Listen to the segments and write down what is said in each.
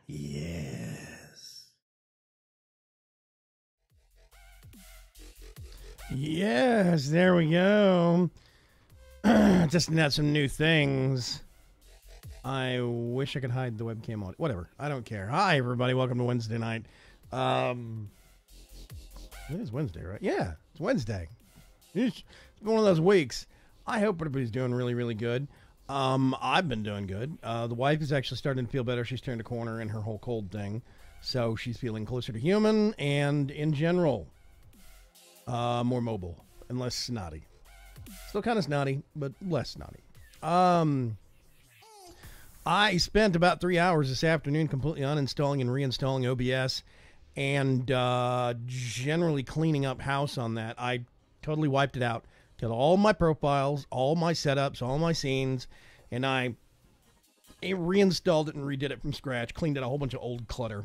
Yes. Yes, there we go. Just not some new things. I wish I could hide the webcam on. Whatever. I don't care. Hi, everybody. Welcome to Wednesday night. It is Wednesday, right? Yeah, it's Wednesday. It's been one of those weeks. I hope everybody's doing really, really good. I've been doing good. The wife is actually starting to feel better. She's turned a corner in her whole cold thing. So she's feeling closer to human and, in general, more mobile and less snotty. Still kind of snotty, but less snotty. I spent about 3 hours this afternoon completely uninstalling and reinstalling OBS and generally cleaning up house on that. I totally wiped it out. Killed all my profiles, all my setups, all my scenes, and I reinstalled it and redid it from scratch. Cleaned out a whole bunch of old clutter.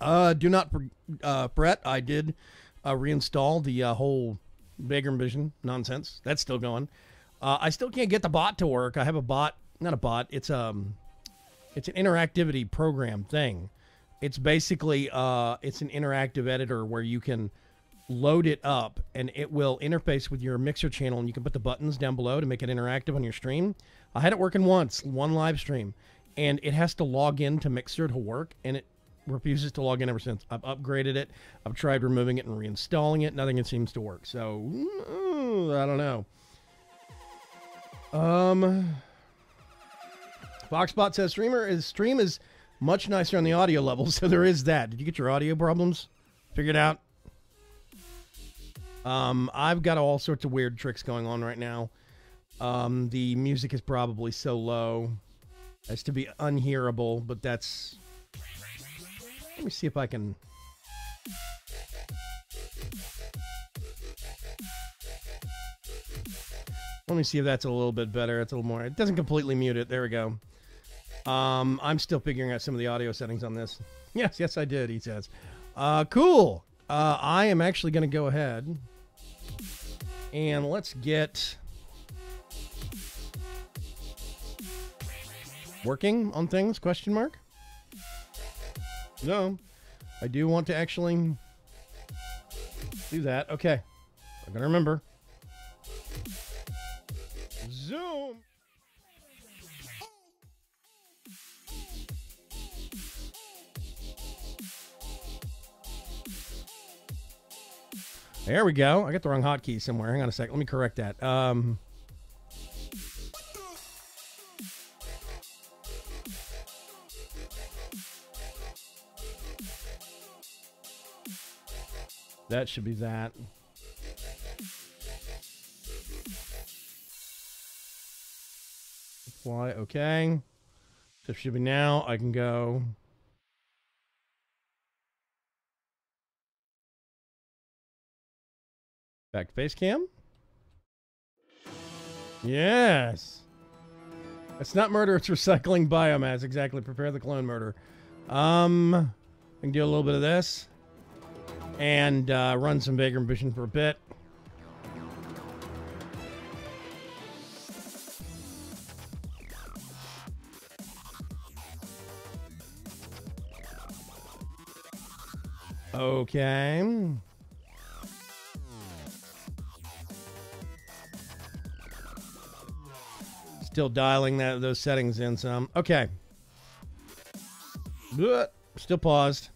Do not fret. I did reinstall the whole Vaygrim Vision nonsense. That's still going. I still can't get the bot to work. I have a bot, not a bot. It's an interactivity program thing. It's basically it's an interactive editor where you can load it up and it will interface with your Mixer channel, and you can put the buttons down below to make it interactive on your stream. I had it working once, one live stream, and it has to log in to Mixer to work, and it refuses to log in ever since. I've upgraded it. I've tried removing it and reinstalling it. Nothing seems to work. So I don't know. Foxbot says stream is much nicer on the audio level, so there is that. Did you get your audio problems figured out? I've got all sorts of weird tricks going on right now. The music is probably so low as to be unhearable, but that's... Let me see if I can... Let me see if that's a little bit better. It's a little more... It doesn't completely mute it. There we go. I'm still figuring out some of the audio settings on this. Yes, I did, he says. Cool. I am actually going to go ahead and let's get working on things, question mark? No, I do want to actually do that. Okay, I'm going to remember. Zoom. There we go. I got the wrong hotkey somewhere. Hang on a sec. Let me correct that. That should be that. Apply. Okay. So it should be now. I can go. Back to face cam. Yes. It's not murder, it's recycling biomass. Exactly. Prepare the clone murder. I can do a little bit of this. And run some Vaygrim Vision for a bit. Okay. Still dialing those settings in some. Okay. Still paused.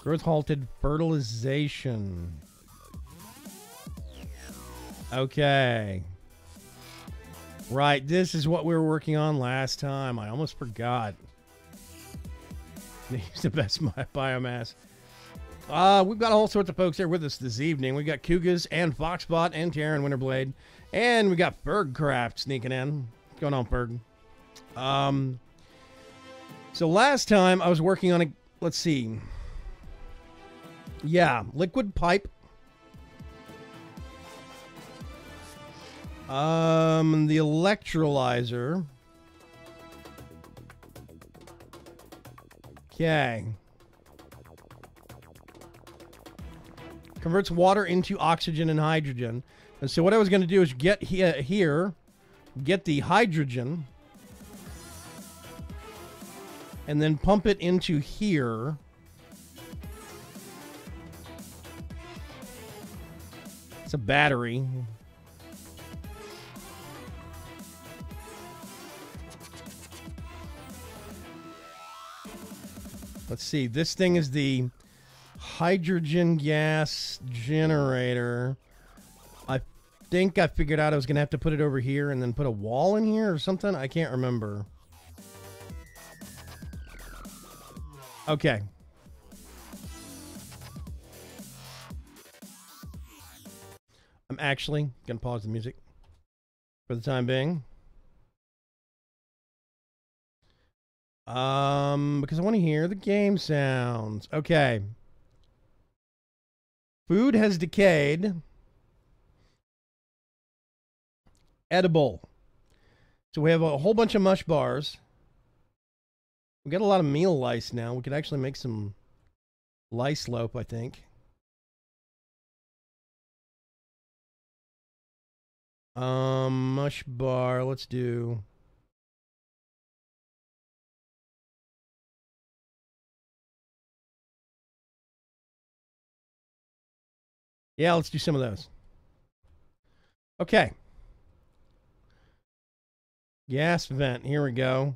Growth halted fertilization. Okay. Right, this is what we were working on last time. I almost forgot. They use the best biomass. We've got all sorts of folks here with us this evening. We've got Kugas and Foxbot and Terran Winterblade. And we got Fergcraft sneaking in. What's going on, Ferg? So last time I was working on a... Let's see. Yeah, liquid pipe. The electrolyzer. Okay. converts water into oxygen and hydrogen. And so what I was going to do is get here, get the hydrogen, and then pump it into here. It's a battery. Let's see. This thing is the hydrogen gas generator. I think I figured out I was going to have to put it over here and then put a wall in here or something. I can't remember. Okay. I'm actually going to pause the music for the time being. Because I want to hear the game sounds. Okay. Food has decayed. Edible. So we have a whole bunch of mush bars. We got a lot of meal lice now. We could actually make some lice loaf, I think. Mush bar. Let's do. Yeah, let's do some of those. Okay. Gas vent. Here we go.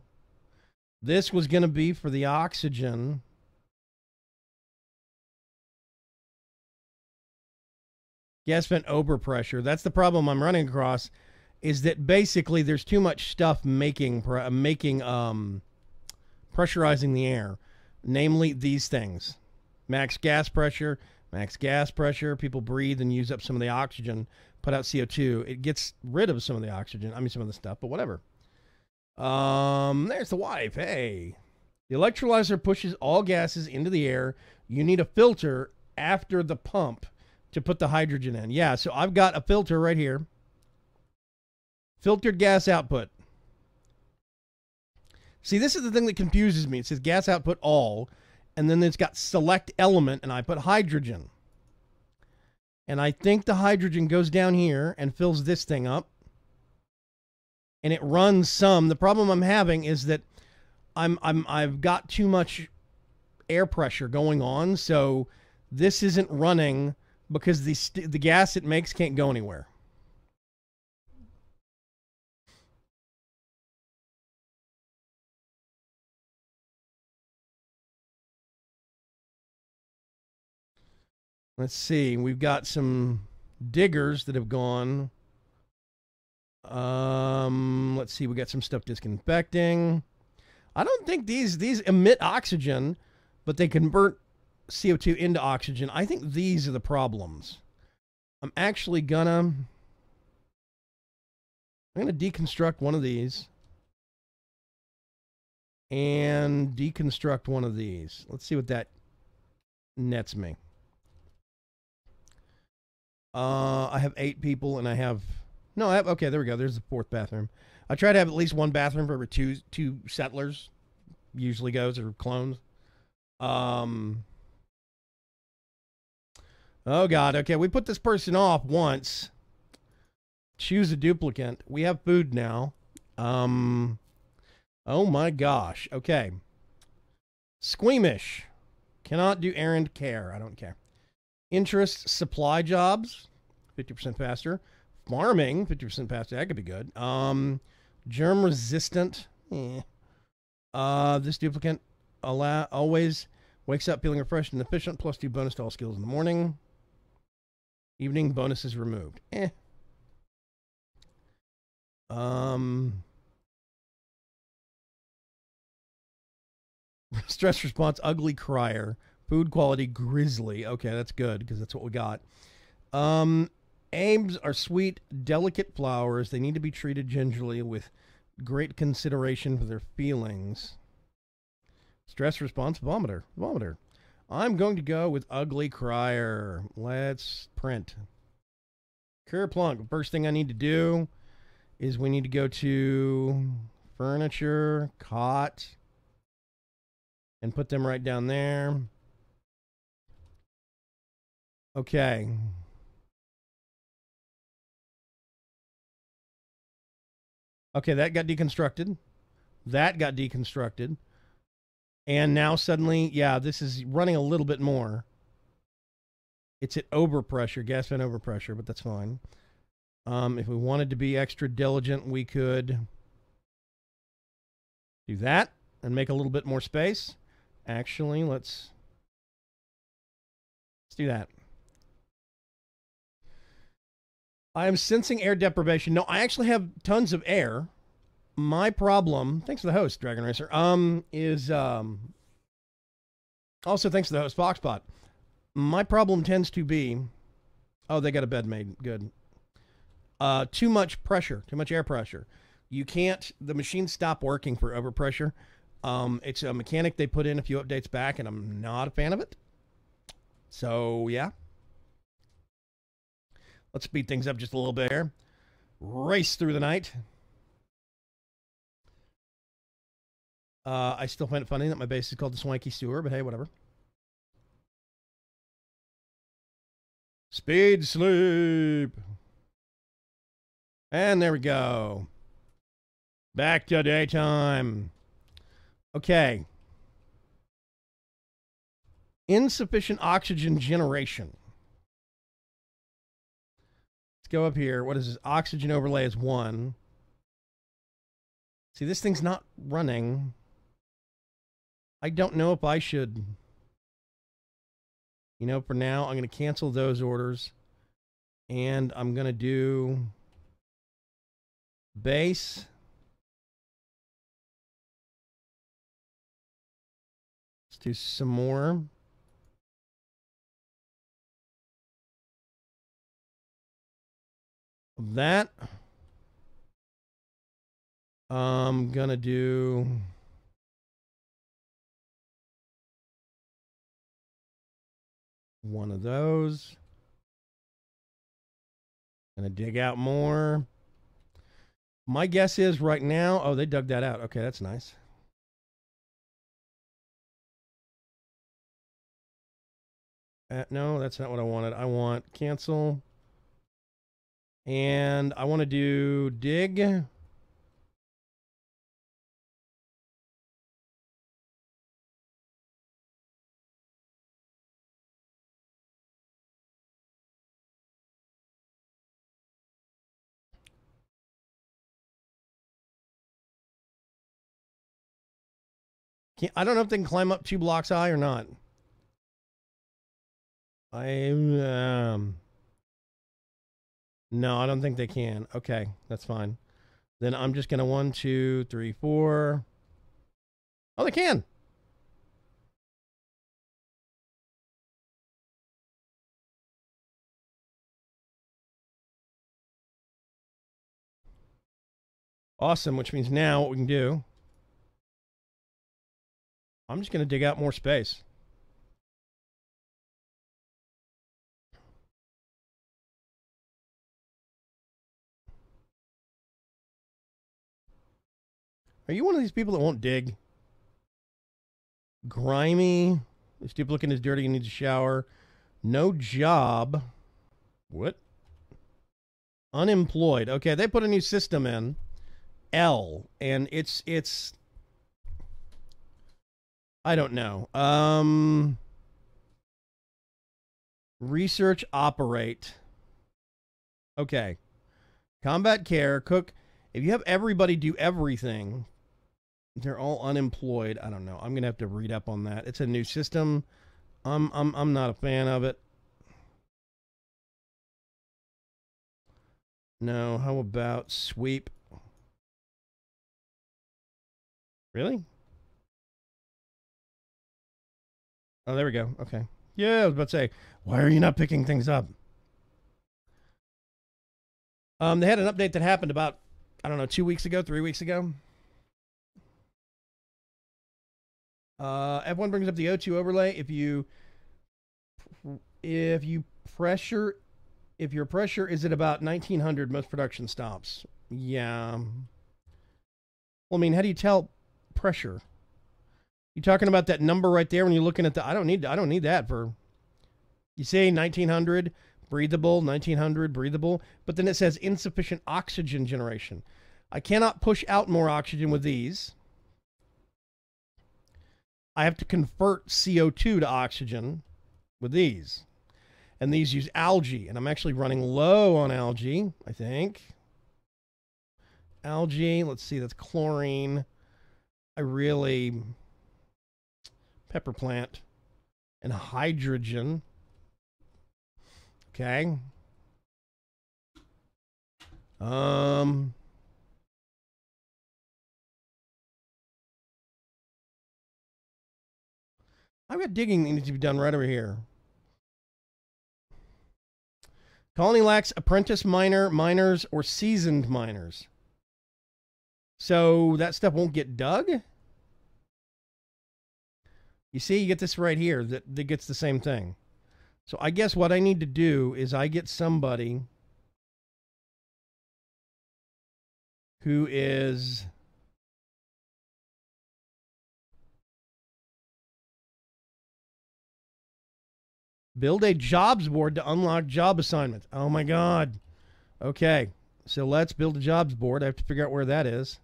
This was going to be for the oxygen. Gas vent overpressure. That's the problem I'm running across, is that basically there's too much stuff pressurizing the air, namely these things. Max gas pressure. People breathe and use up some of the oxygen, put out CO2. It gets rid of some of the oxygen. I mean, some of the stuff, but whatever. There's the wife. Hey. The electrolyzer pushes all gases into the air. You need a filter after the pump to put the hydrogen in. Yeah, so I've got a filter right here. Filtered gas output. See, this is the thing that confuses me. It says gas output all, and then it's got select element, and I put hydrogen. And I think the hydrogen goes down here and fills this thing up. And it runs some. The problem I'm having is that I've got too much air pressure going on, so this isn't running because the gas it makes can't go anywhere. Let's see. We've got some diggers that have gone. Let's see. We got some stuff disinfecting. I don't think these emit oxygen, but they convert CO2 into oxygen. I think these are the problems. I'm actually gonna deconstruct one of these and deconstruct one of these. Let's see what that nets me. I have 8 people, and I have okay. There we go. There's the 4th bathroom. I try to have at least one bathroom for every two settlers. Usually goes or clones. Oh God. Okay, we put this person off once. Choose a duplicant. We have food now. Oh my gosh. Okay. Squeamish. Cannot do errand care. I don't care. Interest, supply jobs, 50% faster. Farming, 50% faster. That could be good. Germ resistant. This duplicant always wakes up feeling refreshed and efficient. +2 bonus to all skills in the morning. Evening bonus is removed. Stress response, ugly crier. Food quality, grizzly. Okay, that's good, because that's what we got. Ames are sweet, delicate flowers. They need to be treated gingerly with great consideration for their feelings. Stress response, vomiter. I'm going to go with ugly crier. Let's print. Kerplunk. First thing I need to do is we need to go to furniture, cot, and put them right down there. Okay. Okay, that got deconstructed. That got deconstructed. And now suddenly, yeah, this is running a little bit more. It's at overpressure, gas vent overpressure, but that's fine. If we wanted to be extra diligent, we could do that and make a little bit more space. Actually, let's do that. I am sensing air deprivation. No, I actually have tons of air. My problem, thanks for the host, Dragon Racer, is also thanks to the host, Foxbot. My problem tends to be, oh, they got a bed made. Good. Too much pressure, too much air pressure. You can't, the machines stop working for overpressure. It's a mechanic they put in a few updates back, and I'm not a fan of it. So, yeah. Let's speed things up just a little bit here. Race through the night. I still find it funny that my base is called the Swanky Sewer, but hey, whatever. Speed sleep. And there we go. Back to daytime. Okay. Insufficient oxygen generation. Let's go up here. What is this? Oxygen overlay is 1. See, this thing's not running. I don't know if I should. You know, for now, I'm going to cancel those orders. And I'm going to do base. Let's do some more. Of that. I'm going to do one of those. Gonna dig out more. My guess is right now, oh, they dug that out. Okay, that's nice. No, that's not what I wanted. I want cancel. And I want to do dig. I don't know if they can climb up 2 blocks high or not. No, I don't think they can. Okay, that's fine. Then I'm just going to 1, 2, 3, 4. Oh, they can. Awesome, which means now what we can do, I'm just going to dig out more space. Are you one of these people that won't dig? Grimy. This dude looking is dirty and needs a shower. No job. What? Unemployed. Okay, they put a new system in. L. And it's I don't know. Research operate. Okay. Combat care, cook. If you have everybody do everything, they're all unemployed. I don't know. I'm gonna have to read up on that. It's a new system. I'm not a fan of it. No, how about sweep? Really? Oh, there we go. Okay. Yeah, I was about to say, why are you not picking things up? They had an update that happened about, I don't know, 2 weeks ago, 3 weeks ago. F1 brings up the O2 overlay. If your pressure is at about 1900, most production stops. Yeah. Well, I mean, how do you tell pressure? You talking about that number right there when you're looking at the? I don't need that for. You see, 1900, breathable, 1900, breathable, but then it says insufficient oxygen generation. I cannot push out more oxygen with these. I have to convert CO2 to oxygen with these. And these use algae, and I'm actually running low on algae, I think. Algae, let's see, that's chlorine. Pepper plant and hydrogen. Okay. I've got digging that needs to be done right over here. Colony lacks apprentice miners, or seasoned miners. So that stuff won't get dug? You see, you get this right here that gets the same thing. So I guess what I need to do is I get somebody who is build a jobs board to unlock job assignments. Oh my God. Okay. So let's build a jobs board. I have to figure out where that is.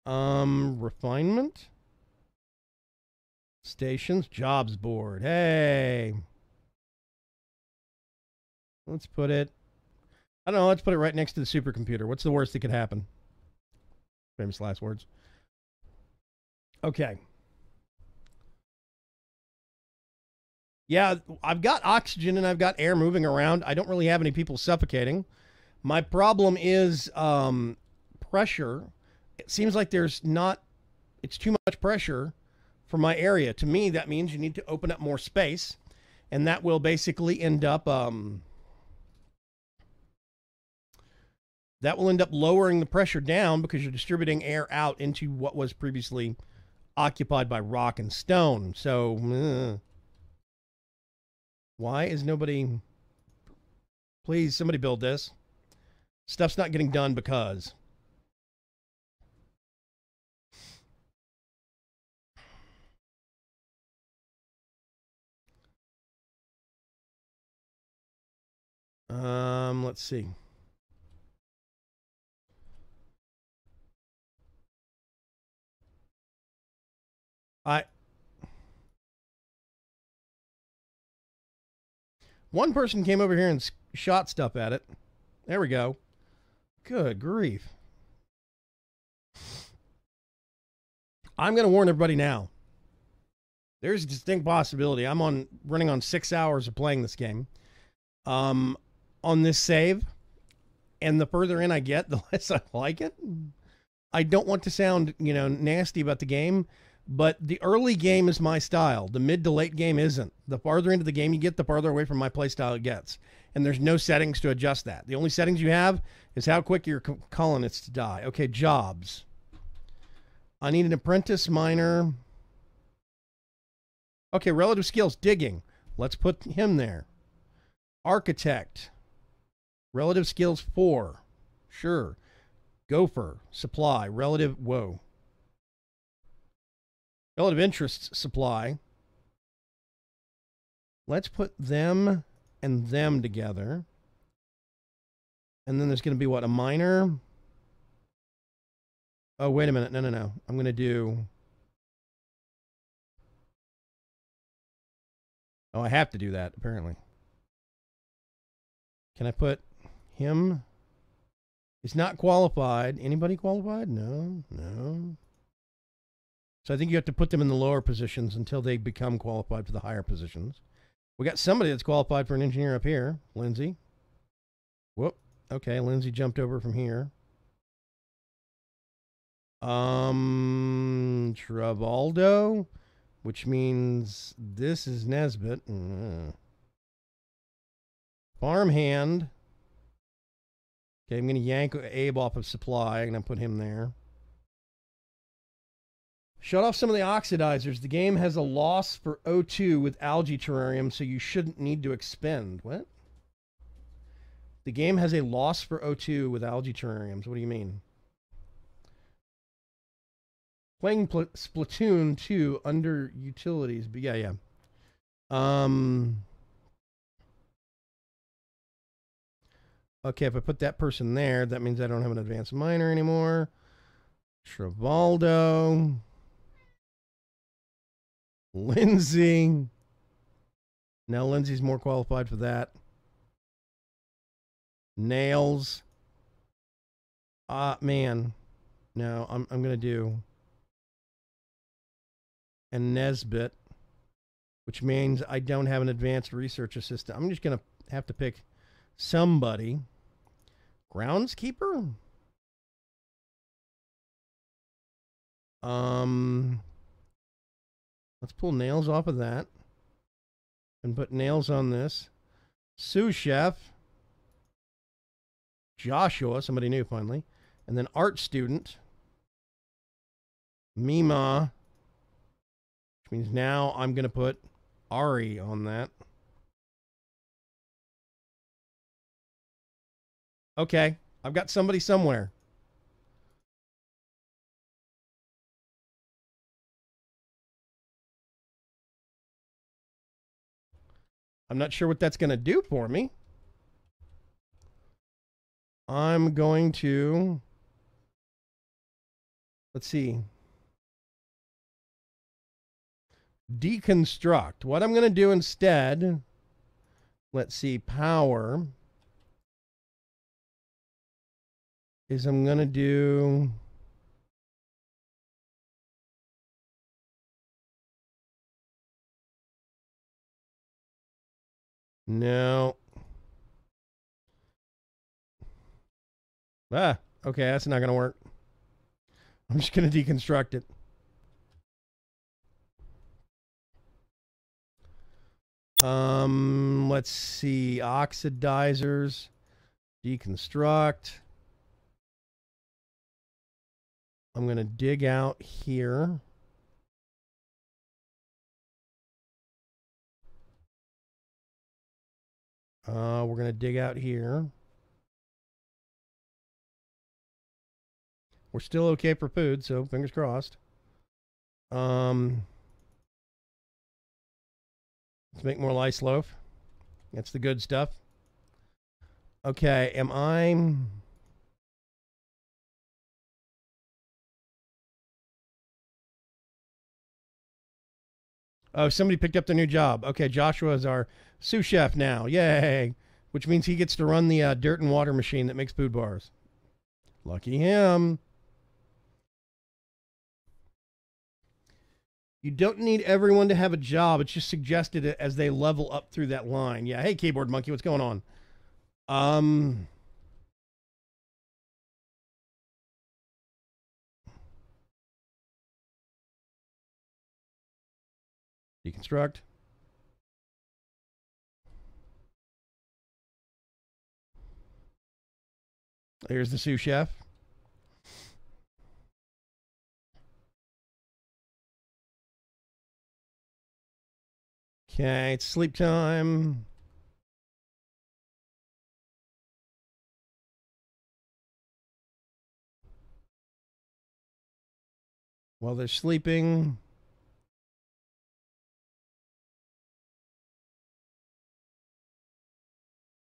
Refinement. Stations, jobs board. Hey. Let's put it, I don't know, let's put it right next to the supercomputer. What's the worst that could happen? Famous last words. Okay. Yeah, I've got oxygen and I've got air moving around. I don't really have any people suffocating. My problem is pressure. It seems like it's too much pressure for my area. To me, that means you need to open up more space, and that will basically end up lowering the pressure down because you're distributing air out into what was previously occupied by rock and stone. So, why is nobody... Please, somebody build this. Stuff's not getting done because... let's see. One person came over here and shot stuff at it. There we go. Good grief. I'm going to warn everybody now. There's a distinct possibility. I'm running on 6 hours of playing this game. On this save, and the further in I get, the less I like it. I don't want to sound, nasty about the game, but the early game is my style. The mid to late game isn't. The farther into the game you get, the farther away from my play style it gets. And there's no settings to adjust that. The only settings you have is how quick you're calling it to die. Okay, jobs. I need an apprentice miner. Okay, relative skills, digging. Let's put him there. Architect. Relative skills 4. Sure. Gopher. Supply. Relative interests supply. Let's put them and them together. And then there's going to be what? A miner? Oh, wait a minute. No. I'm going to do... Oh, I have to do that, apparently. Can I put him? He's not qualified. Anybody qualified? No. So I think you have to put them in the lower positions until they become qualified for the higher positions. We got somebody that's qualified for an engineer up here. Lindsay. Whoop. Okay, Lindsay jumped over from here. Travaldo, which means this is Nesbitt. Farmhand. Okay, I'm going to yank Abe off of supply. I'm going to put him there. Shut off some of the oxidizers. The game has a loss for O2 with algae terrarium, so you shouldn't need to expend. What? The game has a loss for O2 with algae terrariums. What do you mean? Playing Splatoon 2 under utilities. But yeah. Um. Okay, if I put that person there, that means I don't have an advanced minor anymore. Travaldo. Lindsay. Now Lindsay's more qualified for that. Nails. Man. No, I'm gonna do and Nesbit, which means I don't have an advanced research assistant. I'm just gonna have to pick somebody. Groundskeeper? Let's pull Nails off of that and put Nails on this. Sous chef. Joshua, somebody new finally. And then art student. Mima. Which means now I'm going to put Ari on that. Okay, I've got somebody somewhere. I'm not sure what that's going to do for me. I'm going to... Let's see. Deconstruct. What I'm going to do instead... Let's see. Power... is I'm going to do... No. Okay, that's not going to work. I'm just going to deconstruct it. Let's see. Oxidizers. Deconstruct. I'm going to dig out here. We're going to dig out here. We're still okay for food, so fingers crossed. Let's make more lice loaf. That's the good stuff. Okay, am I... Oh, somebody picked up their new job. Okay, Joshua is our sous chef now. Yay! Which means he gets to run the dirt and water machine that makes food bars. Lucky him. You don't need everyone to have a job. It's just suggested as they level up through that line. Yeah. Hey, keyboard monkey, what's going on? Deconstruct. Here's the sous chef. Okay, it's sleep time. While they're sleeping.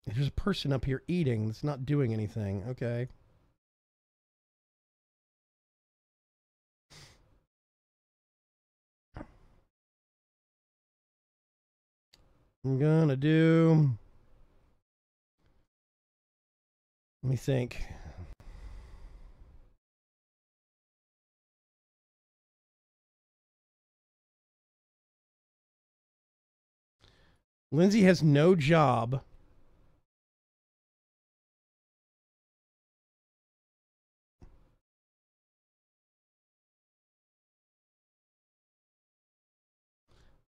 There's a person up here eating that's not doing anything. Okay. I'm gonna do... Let me think. Lindsay has no job.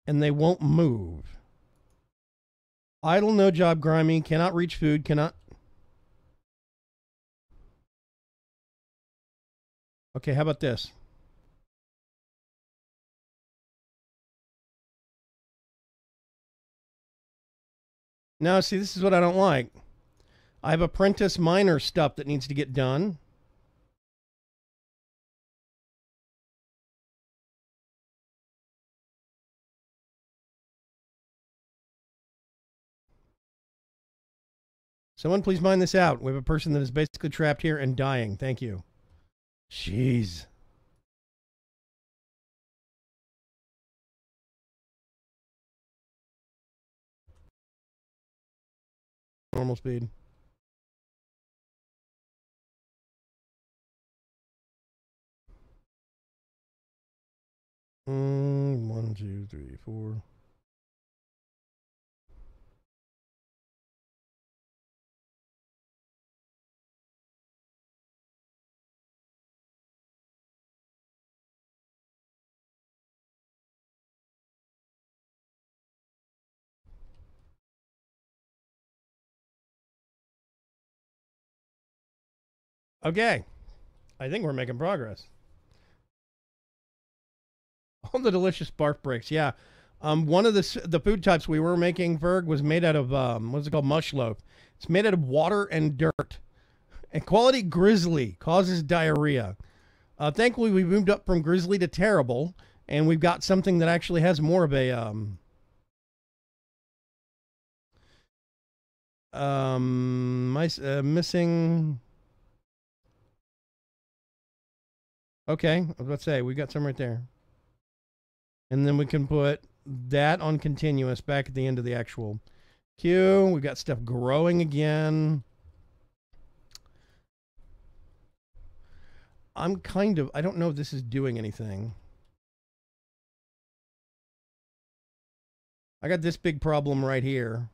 And they won't move. Idle, no job, grimy, cannot reach food, cannot... Okay, how about this? Now, see, this is what I don't like. I have apprentice miner stuff that needs to get done. Someone please mine this out. We have a person that is basically trapped here and dying. Thank you. Jeez. Normal speed. One, two, three, four. Okay. I think we're making progress. All the delicious barf breaks. Yeah. One of the food types we were making, Ferg, was made out of what's it called? Mush loaf. It's made out of water and dirt. And quality grizzly causes diarrhea. Thankfully, we moved up from grizzly to terrible, and we've got something that actually has more of a missing. Okay, I was about to say we got some right there, and then we can put that on continuous back at the end of the actual queue. We've got stuff growing again. I don't know if this is doing anything. I got this big problem right here.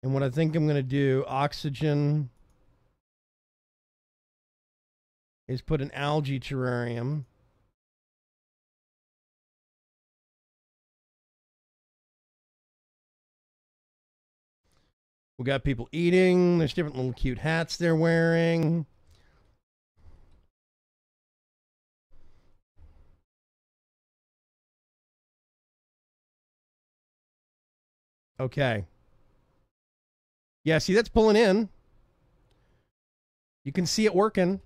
And what I think I'm going to do, oxygen, is put an algae terrarium. We got people eating. There's different little cute hats they're wearing. Okay. Yeah, see, that's pulling in. You can see it working.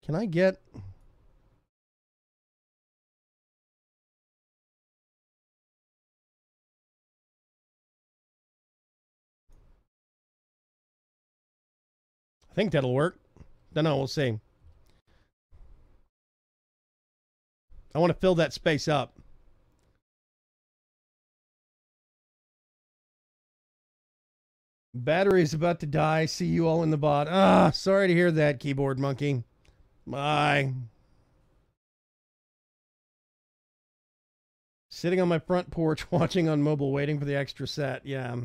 Can I get... I think that'll work. Don't know, we'll see. I want to fill that space up. Battery's about to die. See you all in the bot. Ah, sorry to hear that, keyboard monkey. Bye. Sitting on my front porch, watching on mobile, waiting for the extra set. Yeah.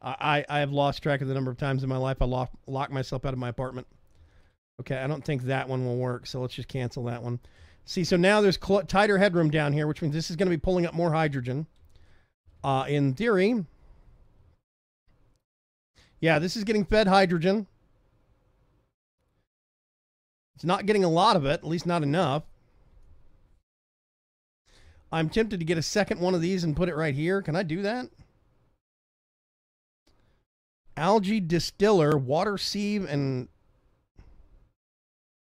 I have lost track of the number of times in my life I locked myself out of my apartment. Okay, I don't think that one will work, so let's just cancel that one. See, so now there's tighter headroom down here, which means this is going to be pulling up more hydrogen. In theory, yeah, this is getting fed hydrogen. It's not getting a lot of it, at least not enough. I'm tempted to get a second one of these and put it right here. Can I do that? Algae distiller, water sieve, and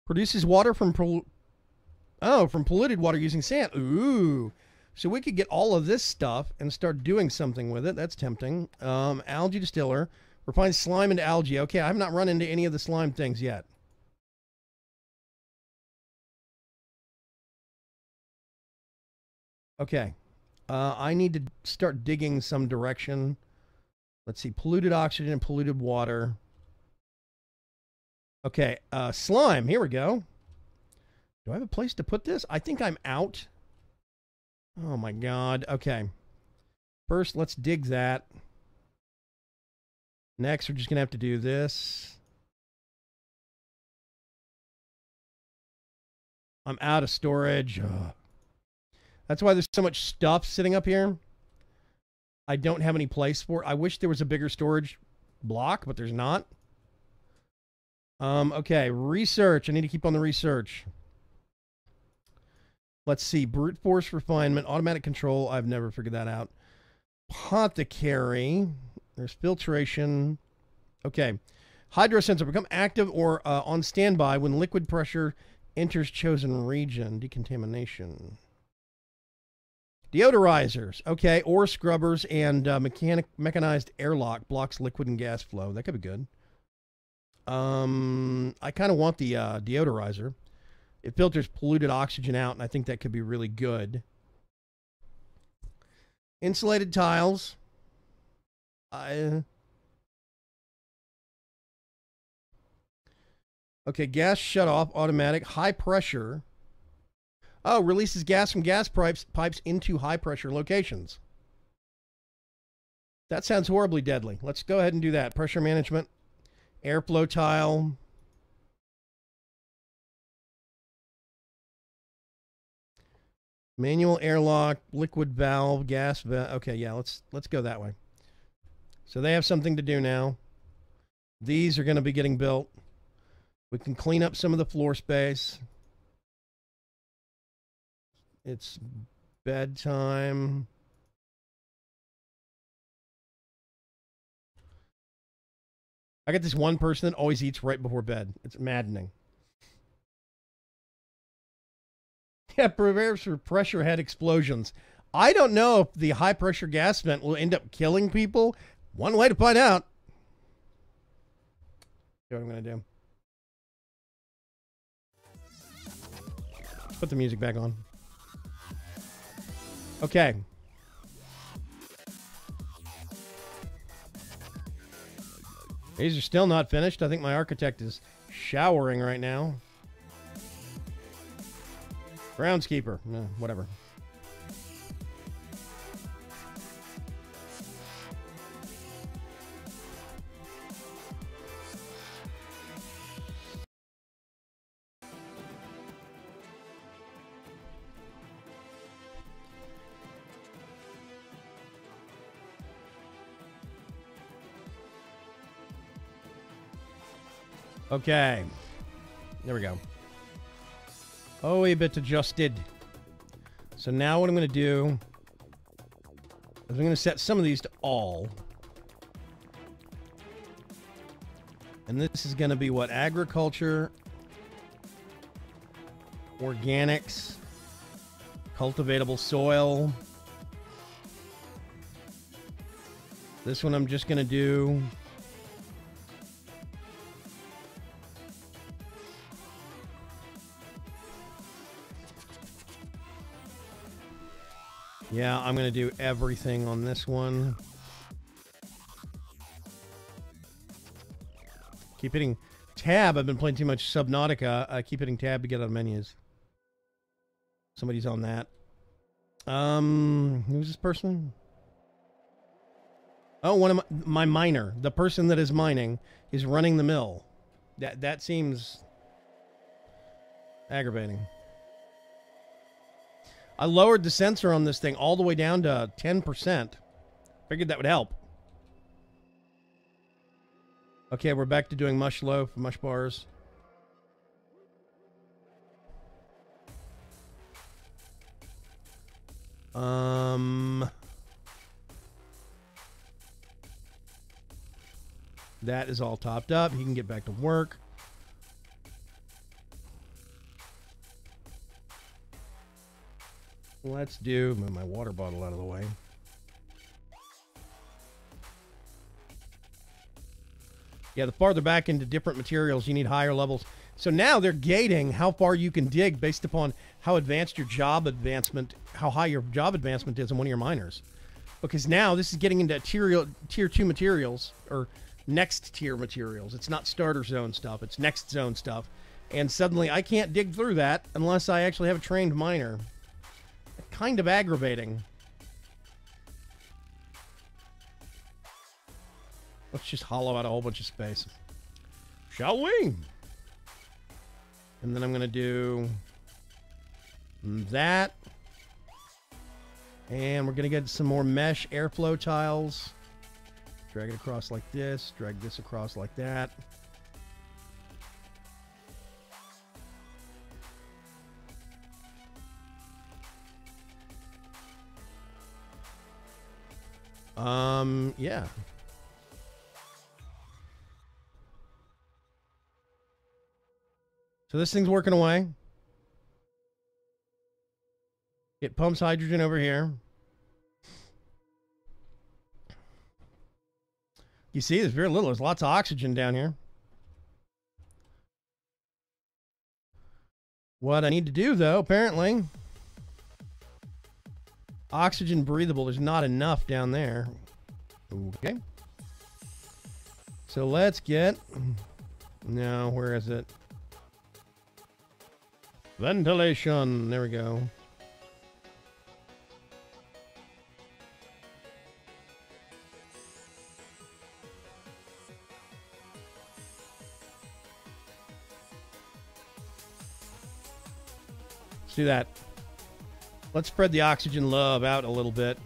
produces water from polluted water using sand. Ooh. So we could get all of this stuff and start doing something with it. That's tempting. Algae distiller. Refine slime into algae. Okay, I have not run into any of the slime things yet. Okay. I need to start digging some direction. Let's see. Polluted oxygen and polluted water. Okay. Slime. Here we go. Do I have a place to put this? I think I'm out. Oh my god. Okay. First, let's dig that. Next, we're just going to have to do this. I'm out of storage. Ugh. That's why there's so much stuff sitting up here. I don't have any place for it. I wish there was a bigger storage block, but there's not. Okay, research. I need to keep on the research. Let's see. Brute force refinement, automatic control. I've never figured that out. Apothecary. There's filtration. Okay. Hydro sensor. Become active or on standby when liquid pressure enters chosen region. Decontamination. Deodorizers. Okay. Ore scrubbers and mechanized airlock blocks liquid and gas flow. That could be good. I kind of want the deodorizer. It filters polluted oxygen out, and I think that could be really good. Insulated tiles. Okay, gas shutoff, automatic, high pressure. Oh, releases gas from gas pipes into high pressure locations. That sounds horribly deadly. Let's go ahead and do that. Pressure management, airflow tile. Manual airlock, liquid valve, gas valve. Okay, yeah, let's go that way. So they have something to do now. These are going to be getting built. We can clean up some of the floor space. It's bedtime. I got this one person that always eats right before bed. It's maddening. Yeah, prepares for pressure head explosions. I don't know if the high pressure gas vent will end up killing people. One way to find out. Here's what I'm going to do. Put the music back on. Okay. These are still not finished. I think my architect is showering right now. Groundskeeper. No, whatever. Okay. There we go. Oh, a bit adjusted. So now what I'm going to do is I'm going to set some of these to all. And this is going to be what? Agriculture, organics, cultivatable soil. This one I'm just going to do yeah, I'm going to do everything on this one. Keep hitting tab. I've been playing too much Subnautica. I keep hitting tab to get out of menus. Somebody's on that. Who's this person? Oh, one of my miner. The person that is mining is running the mill. That seems aggravating. I lowered the sensor on this thing all the way down to 10%. Figured that would help. Okay, we're back to doing mush loaf, mush bars. That is all topped up. He can get back to work. Let's move my water bottle out of the way. Yeah, the farther back into different materials, you need higher levels. So now they're gating how far you can dig based upon how advanced your job advancement, how high your job advancement is in one of your miners. Because now this is getting into tier 2 materials, or next tier materials. It's not starter zone stuff, it's next zone stuff. And suddenly I can't dig through that unless I actually have a trained miner. Kind of aggravating. Let's just hollow out a whole bunch of space. Shall we? And then I'm going to do that. And we're going to get some more mesh airflow tiles. Drag it across like this. Drag this across like that. Yeah. So this thing's working away. It pumps hydrogen over here. You see, there's very little. There's lots of oxygen down here. What I need to do, though, apparently, oxygen breathable. There's not enough down there. Okay. So let's get... No, where is it? Ventilation. There we go. Let's do that. Let's spread the oxygen love out a little bit.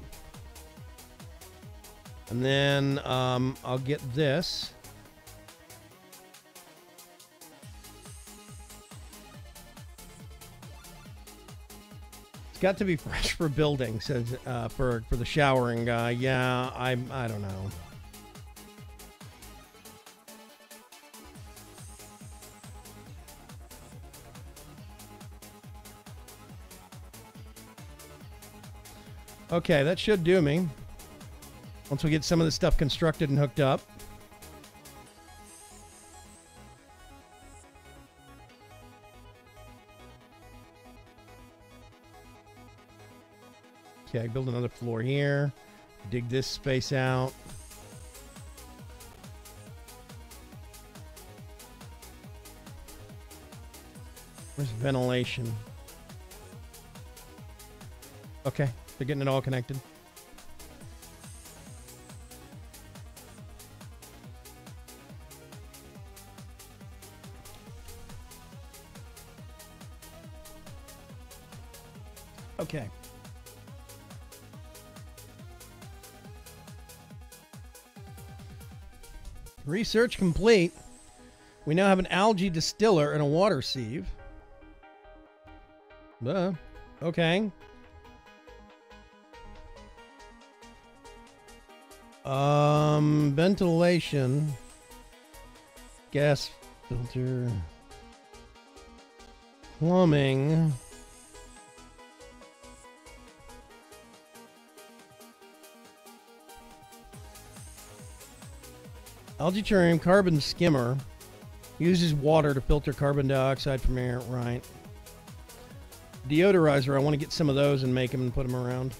And then I'll get this. It's got to be fresh for building, says for the showering guy. Yeah, I don't know. Okay, that should do me. Once we get some of this stuff constructed and hooked up. Okay, build another floor here. Dig this space out. Where's ventilation? Okay, they're getting it all connected. Okay. Research complete. We now have an algae distiller and a water sieve. Okay. Ventilation. Gas filter. Plumbing. Algae carbon skimmer. Uses water to filter carbon dioxide from air. Right. Deodorizer. I want to get some of those and make them and put them around.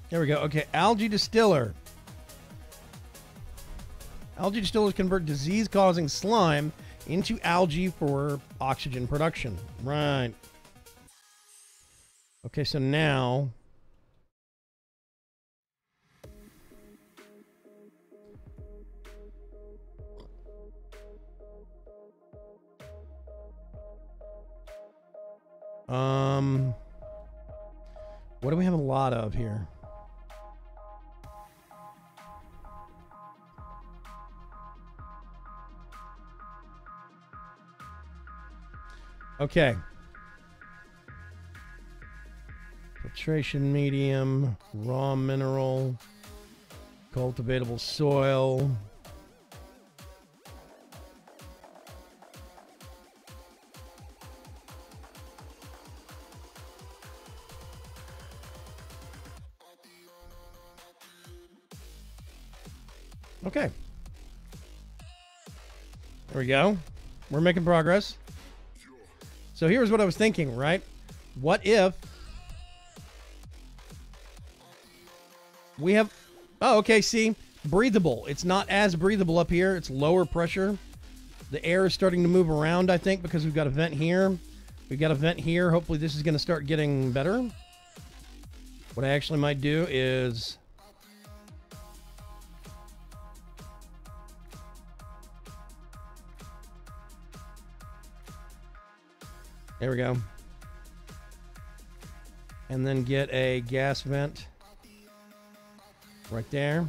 There we go. Okay, algae distiller. Algae distillers convert disease-causing slime into algae for oxygen production. Right. Okay, so now... what do we have a lot of here? Okay. Filtration medium, raw mineral, cultivatable soil. Okay. There we go. We're making progress. So here's what I was thinking, right? What if we have... Oh, okay, see? Breathable. It's not as breathable up here. It's lower pressure. The air is starting to move around, I think, because we've got a vent here. We've got a vent here. Hopefully this is going to start getting better. What I actually might do is... There we go. And then get a gas vent right there.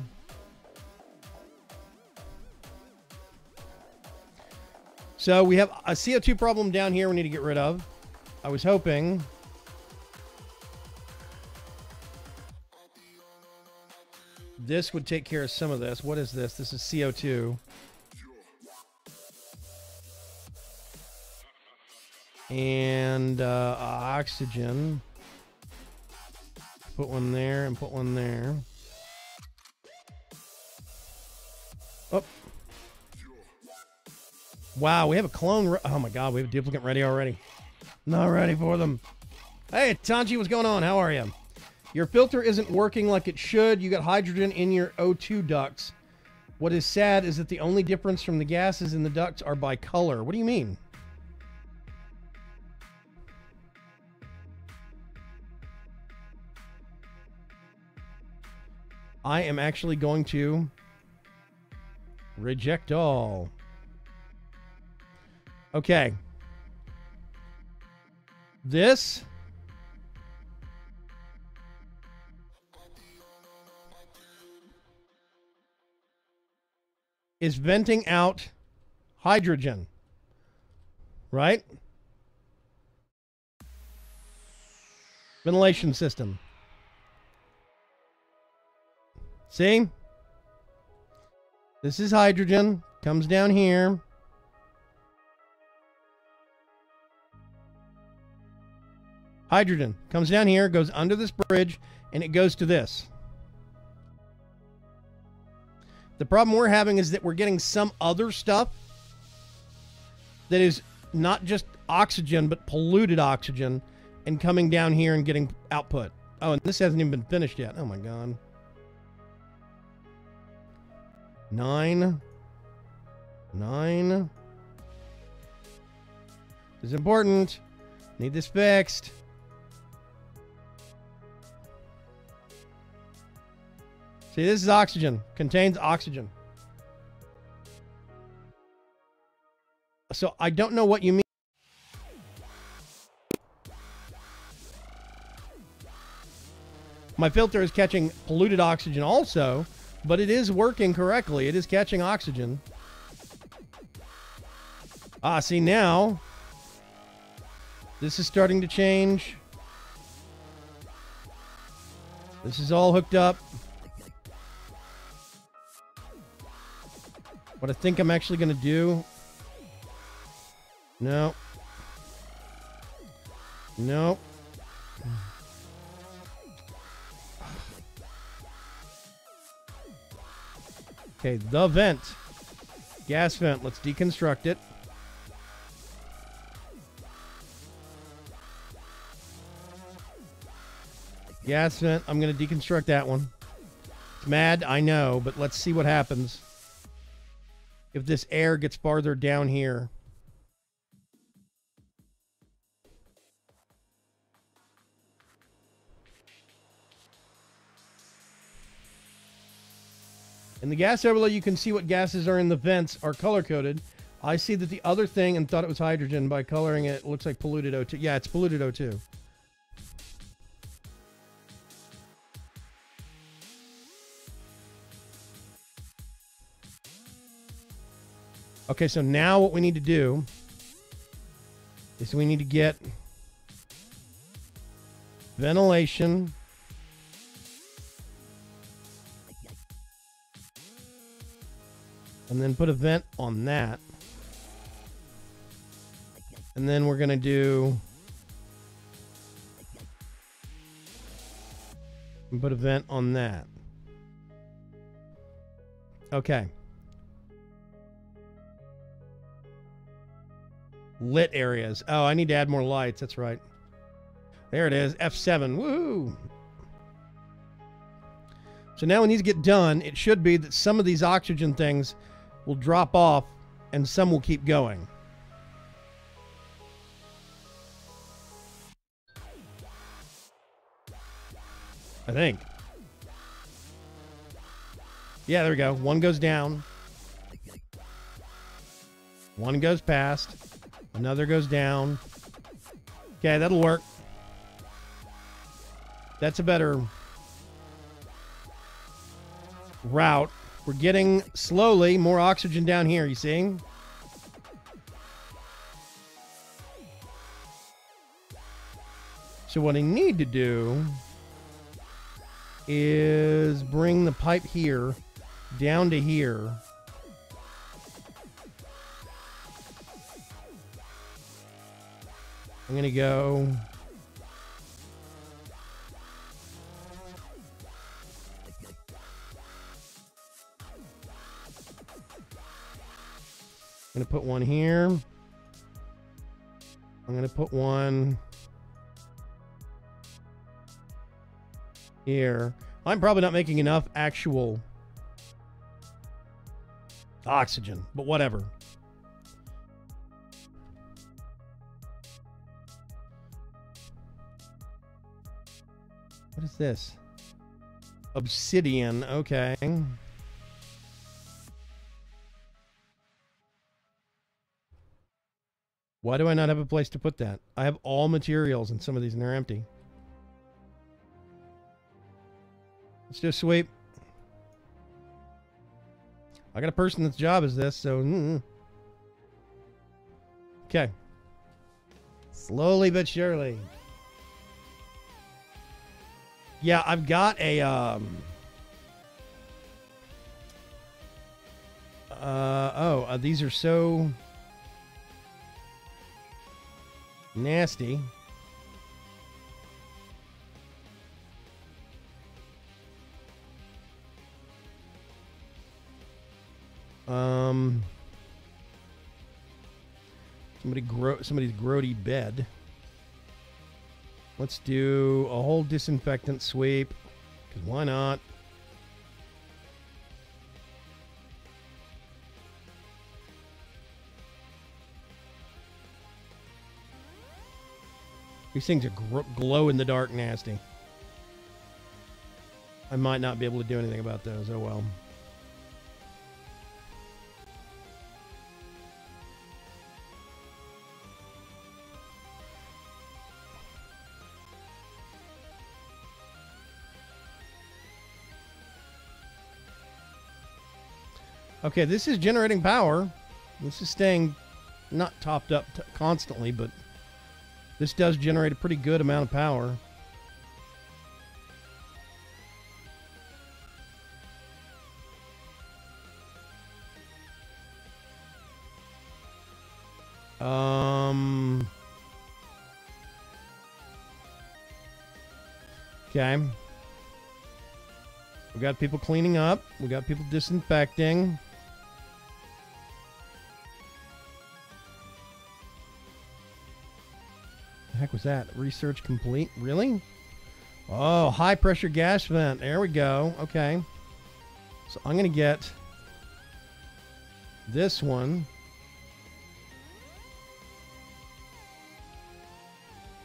So we have a CO2 problem down here we need to get rid of. I was hoping This would take care of some of this. What is this? This is CO2. And oxygen. Put one there and put one there. Oh. Wow, we have a clone. Oh my god, we have a duplicate ready already. Not ready for them. Hey, Tanji, what's going on? How are you? Your filter isn't working like it should. You got hydrogen in your O2 ducts. What is sad is that the only difference from the gases in the ducts are by color. What do you mean? I am actually going to reject all. Okay. This is venting out hydrogen, right? Ventilation system. See? This is hydrogen, comes down here. Hydrogen comes down here, goes under this bridge, and it goes to this. The problem we're having is that we're getting some other stuff that is not just oxygen, but polluted oxygen, and coming down here and getting output. Oh, and this hasn't even been finished yet. Oh my god. 9. This is important. Need this fixed. See, this is oxygen. Contains oxygen. So I don't know what you mean. My filter is catching polluted oxygen also, but it is working correctly. It is catching oxygen. Ah, see now, this is starting to change. This is all hooked up. What I think I'm actually going to do... No. No. Okay, the vent. Gas vent. Let's deconstruct it. Gas vent. I'm going to deconstruct that one. It's mad, I know, but let's see what happens if this air gets farther down here. In the gas overlay, you can see what gases are in the vents are color-coded. I see that the other thing and thought it was hydrogen by coloring it. It looks like polluted O2. Yeah, it's polluted O2. Okay, so now what we need to do is we need to get ventilation. And then put a vent on that. And then we're going to do... and put a vent on that. Okay. Lit areas. Oh, I need to add more lights. That's right. There it is. F7. Woo! So now when these get done, it should be that some of these oxygen things will drop off and some will keep going. I think. Yeah, there we go. One goes down. One goes past. Another goes down. Okay, that'll work. That's a better route. We're getting slowly more oxygen down here, you see? So what I need to do is bring the pipe here down to here. I'm going to go... I'm going to put one here. I'm going to put one here. I'm probably not making enough actual oxygen, but whatever. What is this? Obsidian, okay. Why do I not have a place to put that? I have all materials in some of these and they're empty. Let's do a sweep. I got a person that's job is this, so... Okay. Slowly but surely. Yeah, I've got a, these are so nasty. Somebody's grody bed. Let's do a whole disinfectant sweep, because why not? These things are glow in the dark nasty. I might not be able to do anything about those. Oh well. Okay, this is generating power. This is staying not topped up constantly, but this does generate a pretty good amount of power. Okay. We got people cleaning up. We got people disinfecting. The heck was that? Research complete? Really? Oh, high pressure gas vent. There we go. Okay. So I'm going to get this one.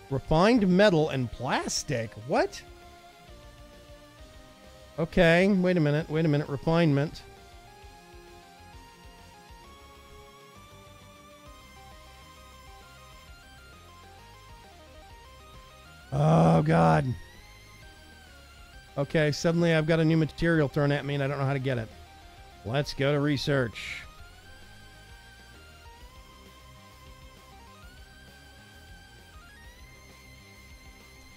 Refined metal and plastic. What? Okay, wait a minute. Refinement. Oh, God. Okay, suddenly I've got a new material thrown at me and I don't know how to get it. Let's go to research.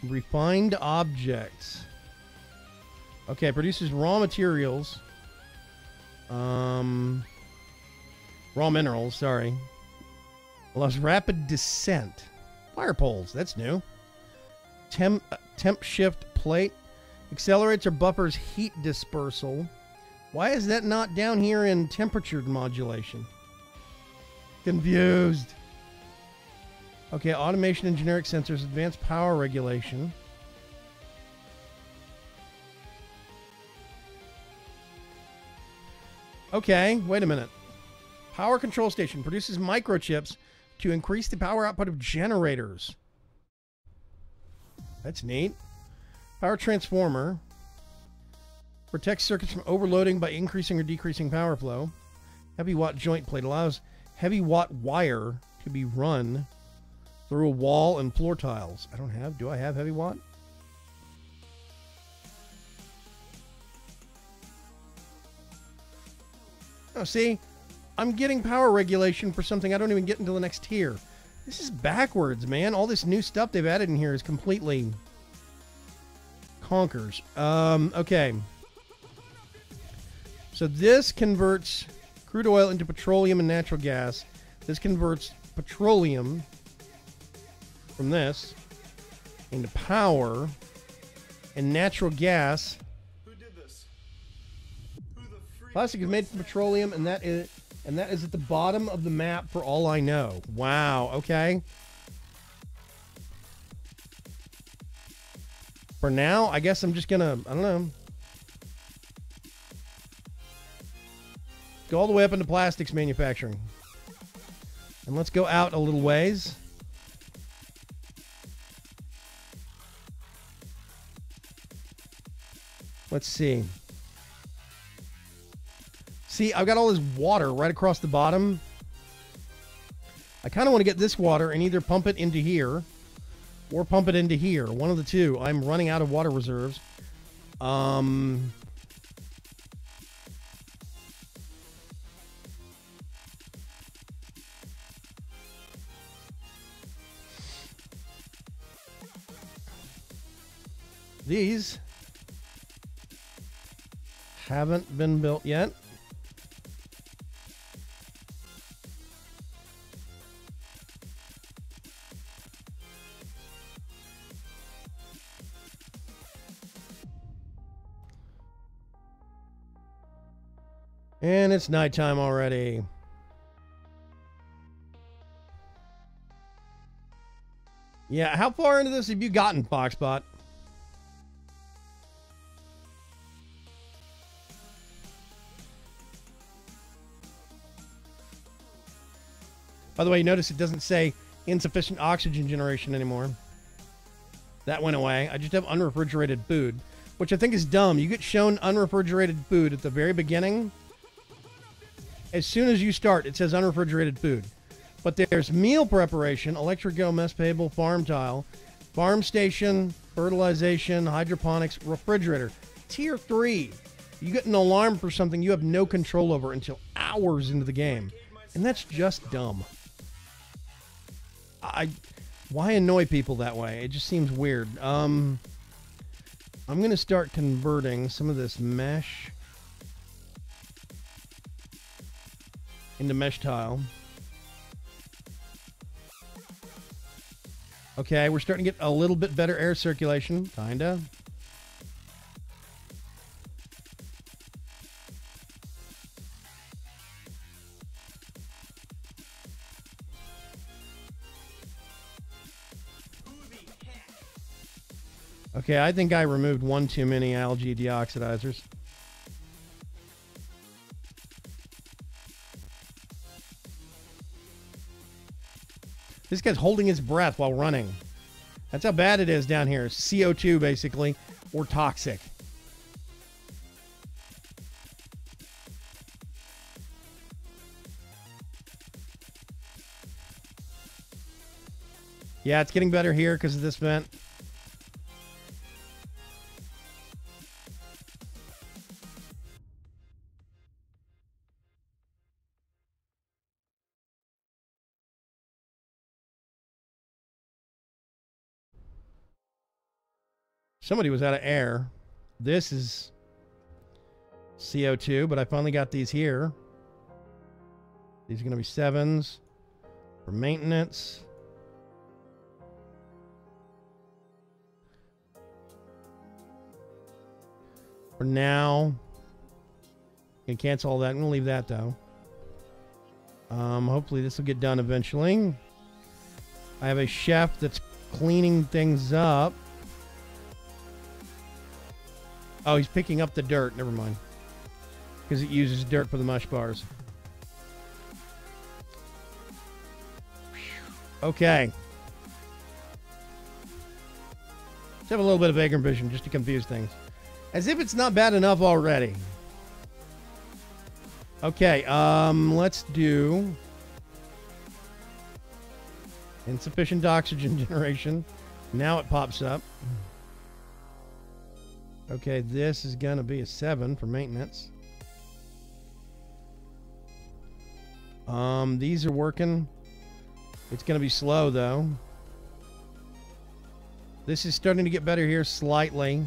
Refined objects. Okay, produces raw materials. Raw minerals, sorry. Allows rapid descent. Fire poles, that's new. Temp shift plate. Accelerates or buffers heat dispersal. Why is that not down here in temperature modulation? Confused. Okay, automation and generic sensors. Advanced power regulation. Okay, wait a minute. Power control station produces microchips to increase the power output of generators. That's neat. Power transformer protects circuits from overloading by increasing or decreasing power flow. Heavy watt joint plate allows heavy watt wire to be run through a wall and floor tiles. Do I have heavy watt? Oh, see? I'm getting power regulation for something I don't even get until the next tier. This is backwards, man. All this new stuff they've added in here is completely conquers. Okay. So this converts crude oil into petroleum and natural gas. This converts petroleum from this into power, and natural gas. Who did this? Who the freak? Plastic is made from petroleum, and that is at the bottom of the map for all I know. Wow. Okay. For now, I guess I'm just gonna, I don't know, go all the way up into plastics manufacturing. And let's go out a little ways. Let's see. See, I've got all this water right across the bottom. I kind of want to get this water and either pump it into here or pump it into here. One of the two. I'm running out of water reserves. These haven't been built yet. And it's nighttime already. Yeah, how far into this have you gotten, Foxbot? By the way, you notice it doesn't say insufficient oxygen generation anymore. That went away. I just have unrefrigerated food, which I think is dumb. You get shown unrefrigerated food at the very beginning. As soon as you start, it says unrefrigerated food. But there's meal preparation, electric grill, mess table, farm tile, farm station, fertilization, hydroponics, refrigerator. Tier 3. You get an alarm for something you have no control over until hours into the game. And that's just dumb. Why annoy people that way? It just seems weird. I'm going to start converting some of this mesh into mesh tile. Okay, we're starting to get a little bit better air circulation, kinda. Okay, I think I removed one too many algae deoxidizers. This guy's holding his breath while running. That's how bad it is down here. CO2, basically, or toxic. Yeah, it's getting better here because of this vent. Somebody was out of air. This is CO2, but I finally got these here. These are going to be 7s for maintenance. For now, you can cancel all that. I'm going to leave that, though. Hopefully this will get done eventually. I have a chef that's cleaning things up. Oh, he's picking up the dirt. Never mind. Because it uses dirt for the mush bars. Okay. Let's have a little bit of Vaygrim vision just to confuse things. As if it's not bad enough already. Okay, let's do insufficient oxygen generation. Now it pops up. Okay, this is going to be a 7 for maintenance. These are working. It's going to be slow, though. This is starting to get better here slightly.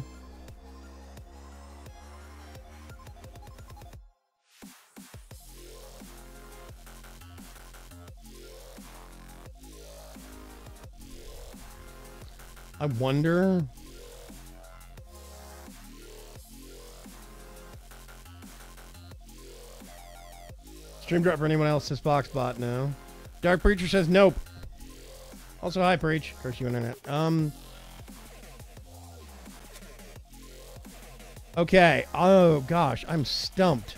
I wonder. Stream drop for anyone else says Foxbot, no. Dark Preacher says nope. Also, hi, Preach. Curse you, internet. Okay. Oh, gosh. I'm stumped.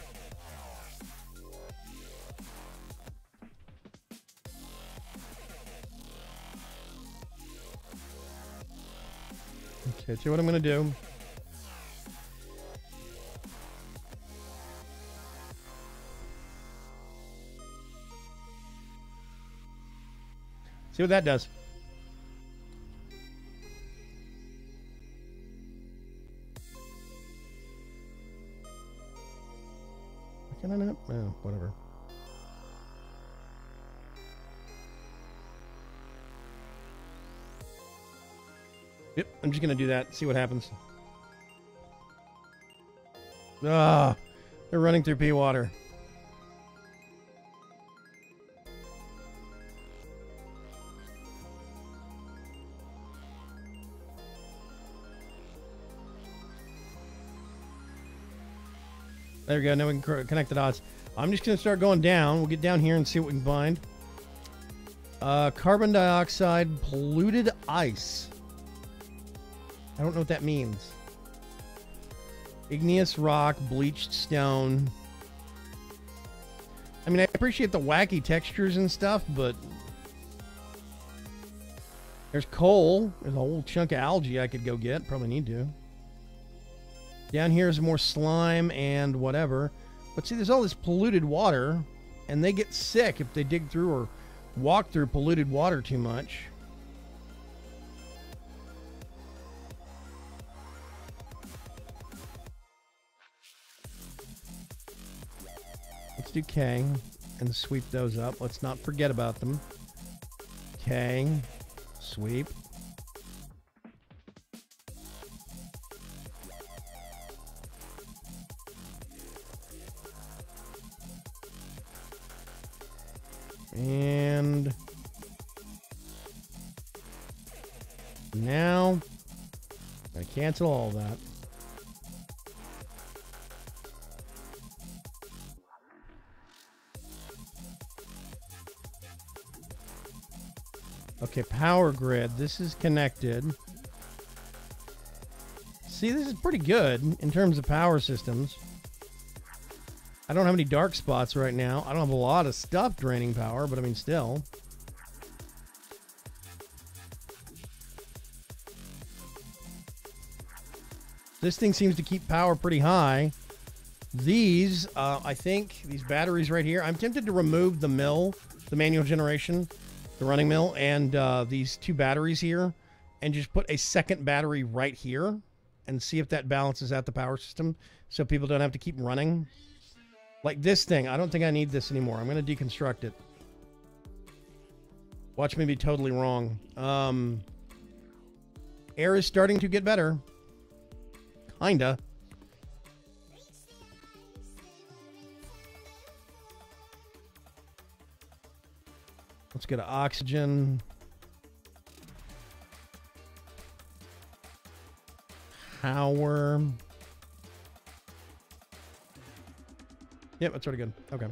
Okay, see what I'm going to do. See what that does. Can I not? Oh, whatever. Yep, I'm just going to do that. See what happens. Ah, they're running through pea water. There we go. Now we can connect the dots. I'm just going to start going down. We'll get down here and see what we can find. Carbon dioxide, polluted ice. I don't know what that means. Igneous rock, bleached stone. I mean, I appreciate the wacky textures and stuff, but... There's coal. There's a whole chunk of algae I could go get. Probably need to. Down here is more slime and whatever. But see, there's all this polluted water, and they get sick if they dig through or walk through polluted water too much. Let's do K and sweep those up. Let's not forget about them. K, sweep. And now I cancel all that. Okay, power grid. This is connected. See, this is pretty good in terms of power systems. I don't have any dark spots right now. I don't have a lot of stuff draining power, but I mean, still. This thing seems to keep power pretty high. These, I think, these batteries right here, I'm tempted to remove the mill, the manual generation, the running mill, and these two batteries here, and just put a second battery right here, and see if that balances out the power system, so people don't have to keep running. Like this thing, I don't think I need this anymore. I'm going to deconstruct it. Watch me be totally wrong. Air is starting to get better. Kinda. Let's get to oxygen. Power. Yep, that's pretty good. Okay.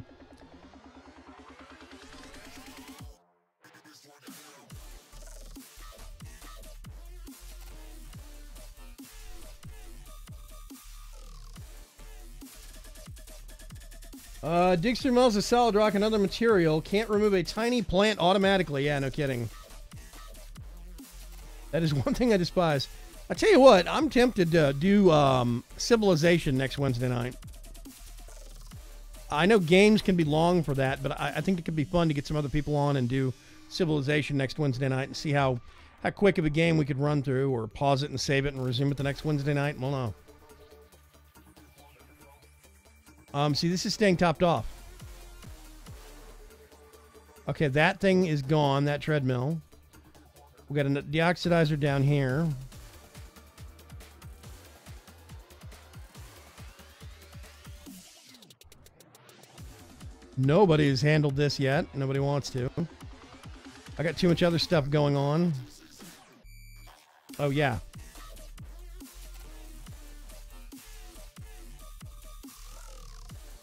Digs through melts of solid rock and other material. Can't remove a tiny plant automatically. Yeah, no kidding. That is one thing I despise. I tell you what, I'm tempted to do Civilization next Wednesday night. I know games can be long for that, but I think it could be fun to get some other people on and do Civilization next Wednesday night and see how quick of a game we could run through, or pause it and save it and resume it the next Wednesday night. We'll know. See, this is staying topped off. Okay, that thing is gone, that treadmill. We got a deoxidizer down here. Nobody has handled this yet. Nobody wants to. I got too much other stuff going on. Oh, yeah.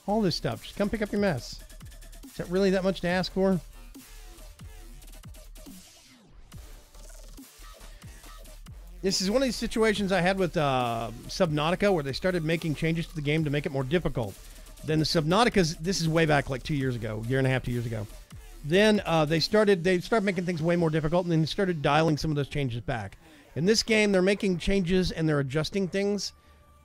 All this stuff. Just come pick up your mess. Is that really that much to ask for? This is one of these situations I had with Subnautica where they started making changes to the game to make it more difficult. Then the Subnautica's, this is way back like 2 years ago, year and a half, 2 years ago. Then they started making things way more difficult, and then they started dialing some of those changes back. In this game, they're making changes and they're adjusting things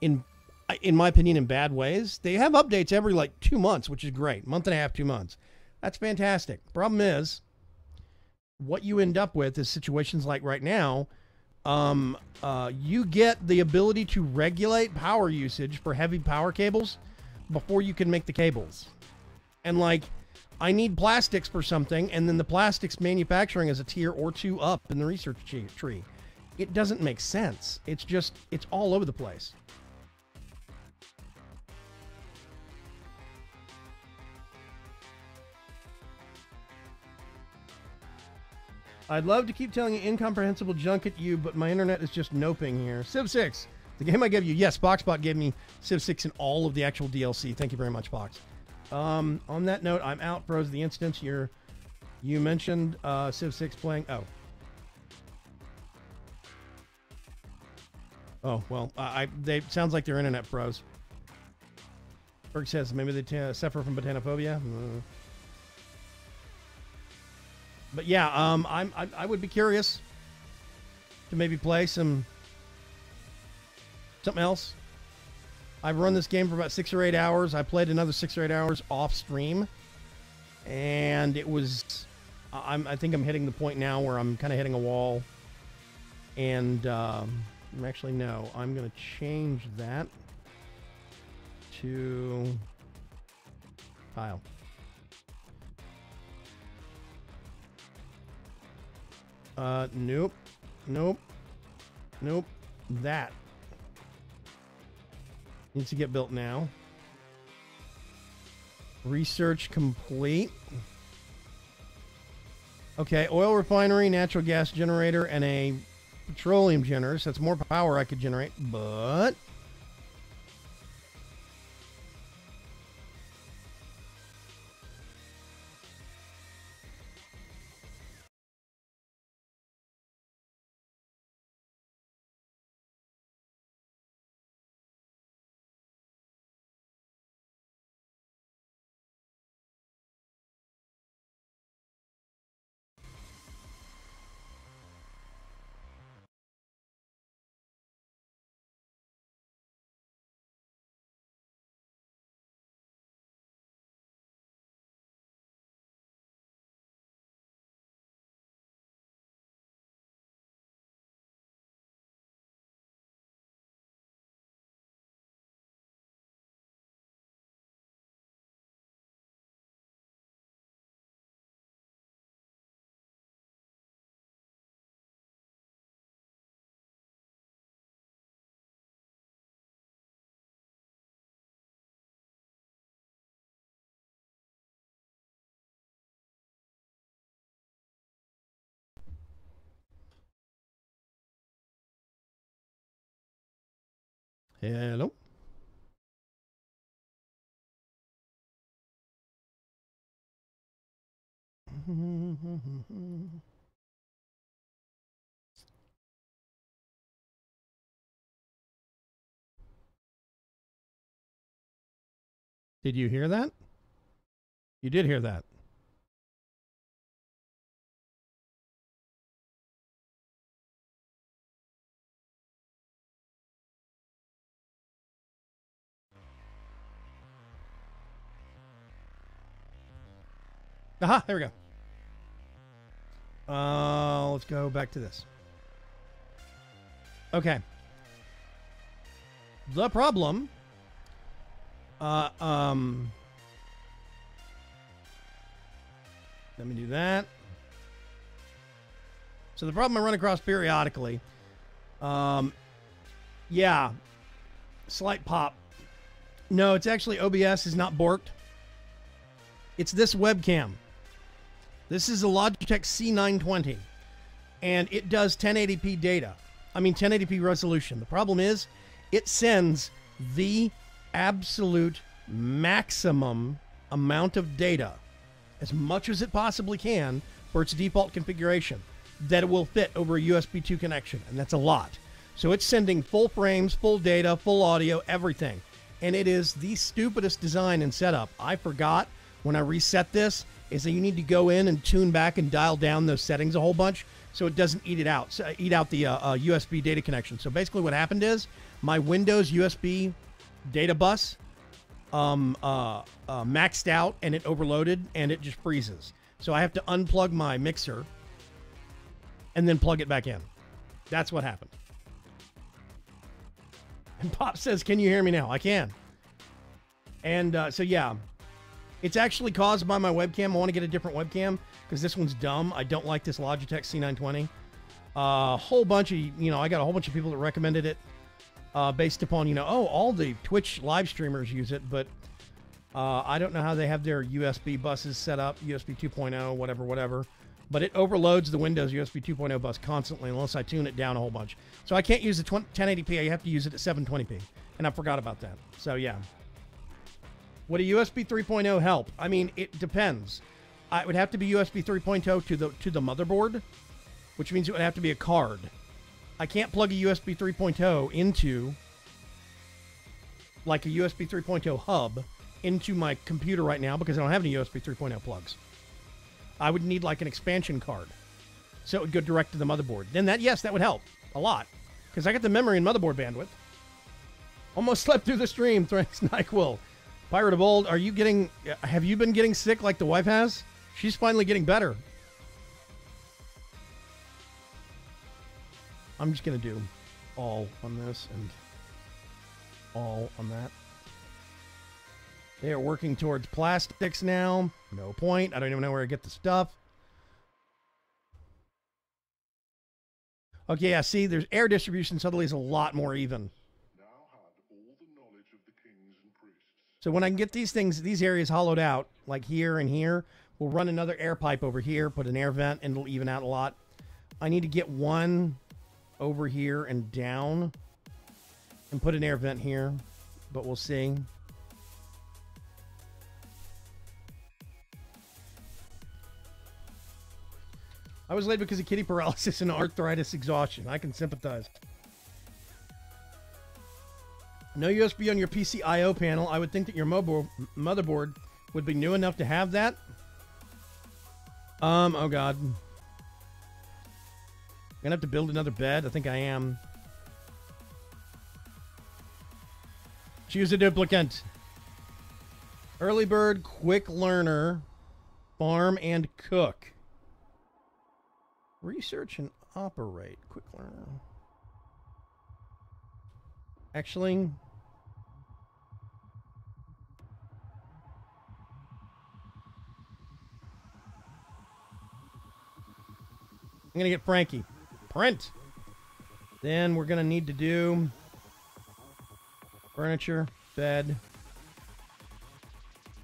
in my opinion, in bad ways. They have updates every like 2 months, which is great. Month and a half, 2 months. That's fantastic. Problem is, what you end up with is situations like right now, you get the ability to regulate power usage for heavy power cables before you can make the cables. And like, I need plastics for something, and then the plastics manufacturing is a tier or two up in the research tree. It doesn't make sense. It's just, it's all over the place. I'd love to keep telling you incomprehensible junk at you, but my internet is just noping here. Civ 6, the game I gave you. Yes, Boxbot gave me Civ 6 and all of the actual DLC. Thank you very much, Box. On that note, I'm out. Froze the instance. You mentioned Civ 6 playing. Oh, well, they sounds like their internet froze. Berg says maybe they suffer from botanophobia. But yeah, I would be curious to maybe play something else. I've run this game for about 6 or 8 hours. I played another 6 or 8 hours off stream, and it was. I think I'm hitting the point now where I'm kind of hitting a wall, and actually no, I'm gonna change that to file. Nope. That needs to get built now. Research complete. Okay, oil refinery, natural gas generator, and a petroleum generator. So that's more power I could generate, but hello. Did you hear that? You did hear that. Aha, there we go. Let's go back to this. Okay. The problem. Let me do that. So the problem I run across periodically. Yeah. Slight pop. No, it's actually OBS is not borked. It's this webcam. This is a Logitech C920, and it does 1080p data. I mean 1080p resolution. The problem is it sends the absolute maximum amount of data, as much as it possibly can for its default configuration, that it will fit over a USB 2 connection, and that's a lot. So it's sending full frames, full data, full audio, everything. And it is the stupidest design and setup. I forgot when I reset this is that you need to go in and tune back and dial down those settings a whole bunch so it doesn't eat out the USB data connection. So basically what happened is my Windows USB data bus maxed out and it overloaded and it just freezes. So I have to unplug my mixer and then plug it back in. That's what happened. And Pop says, can you hear me now? I can. And so, yeah, it's actually caused by my webcam. I want to get a different webcam because this one's dumb. I don't like this Logitech C920. A whole bunch of, I got a whole bunch of people that recommended it based upon, all the Twitch live streamers use it, but I don't know how they have their USB buses set up, USB 2.0, whatever. But it overloads the Windows USB 2.0 bus constantly unless I tune it down a whole bunch. So I can't use the 1080p. I have to use it at 720p. And I forgot about that. So, yeah. Would a USB 3.0 help? I mean, it depends. It would have to be USB 3.0 to the motherboard, which means it would have to be a card. I can't plug a USB 3.0 into, like a USB 3.0 hub, into my computer right now because I don't have any USB 3.0 plugs. I would need like an expansion card. So it would go direct to the motherboard. Then that would help a lot. Because I got the memory and motherboard bandwidth. Almost slept through the stream, thanks NyQuil. Pirate of Old, have you been getting sick like the wife has? She's finally getting better. I'm just going to do all on this and all on that. They are working towards plastics now. No point. I don't even know where I get the stuff. Okay, yeah, see, there's air distribution suddenly is a lot more even. Now had all the knowledge of the kings and priests. So when I can get these areas hollowed out, like here and here, we'll run another air pipe over here, put an air vent, and it'll even out a lot. I need to get one over here and down and put an air vent here, but we'll see. I was late because of kitty paralysis and arthritis exhaustion. I can sympathize. No USB on your PC I/O panel. I would think that your motherboard would be new enough to have that. Oh God. I'm gonna have to build another bed. I think I am. Choose a duplicate. Early bird, quick learner, farm and cook. Research and operate. Quick learner. Actually, I'm going to get Frankie. Print. Then we're going to need to do furniture, bed.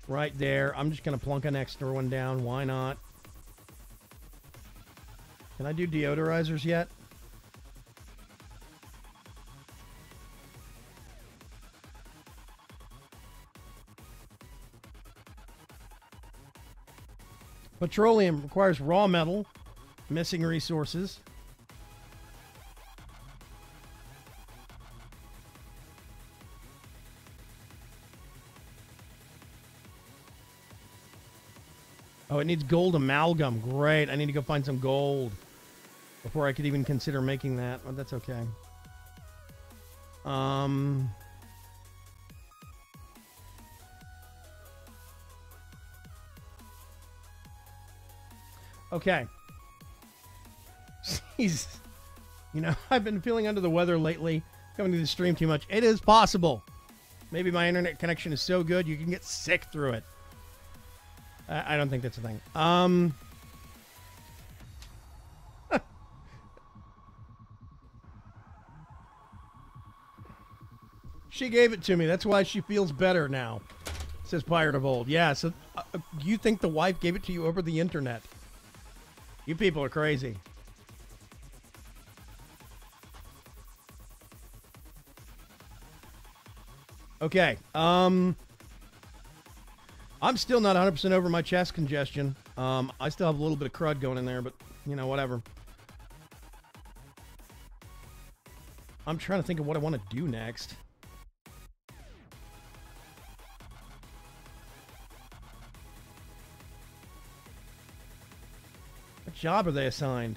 Right there. I'm just going to plunk an extra one down. Why not? Can I do deodorizers yet? Petroleum requires raw metal. Missing resources. Oh, it needs gold amalgam. Great. I need to go find some gold before I could even consider making that. Oh, that's okay. Okay. Jeez. I've been feeling under the weather lately. Coming to the stream too much. It is possible. Maybe my internet connection is so good you can get sick through it. I don't think that's a thing. She gave it to me. That's why she feels better now, says Pirate of Old. Yeah, so you think the wife gave it to you over the internet? You people are crazy. Okay. I'm still not 100% over my chest congestion. I still have a little bit of crud going in there, but, you know, whatever. I'm trying to think of what I want to do next. What job are they assigned?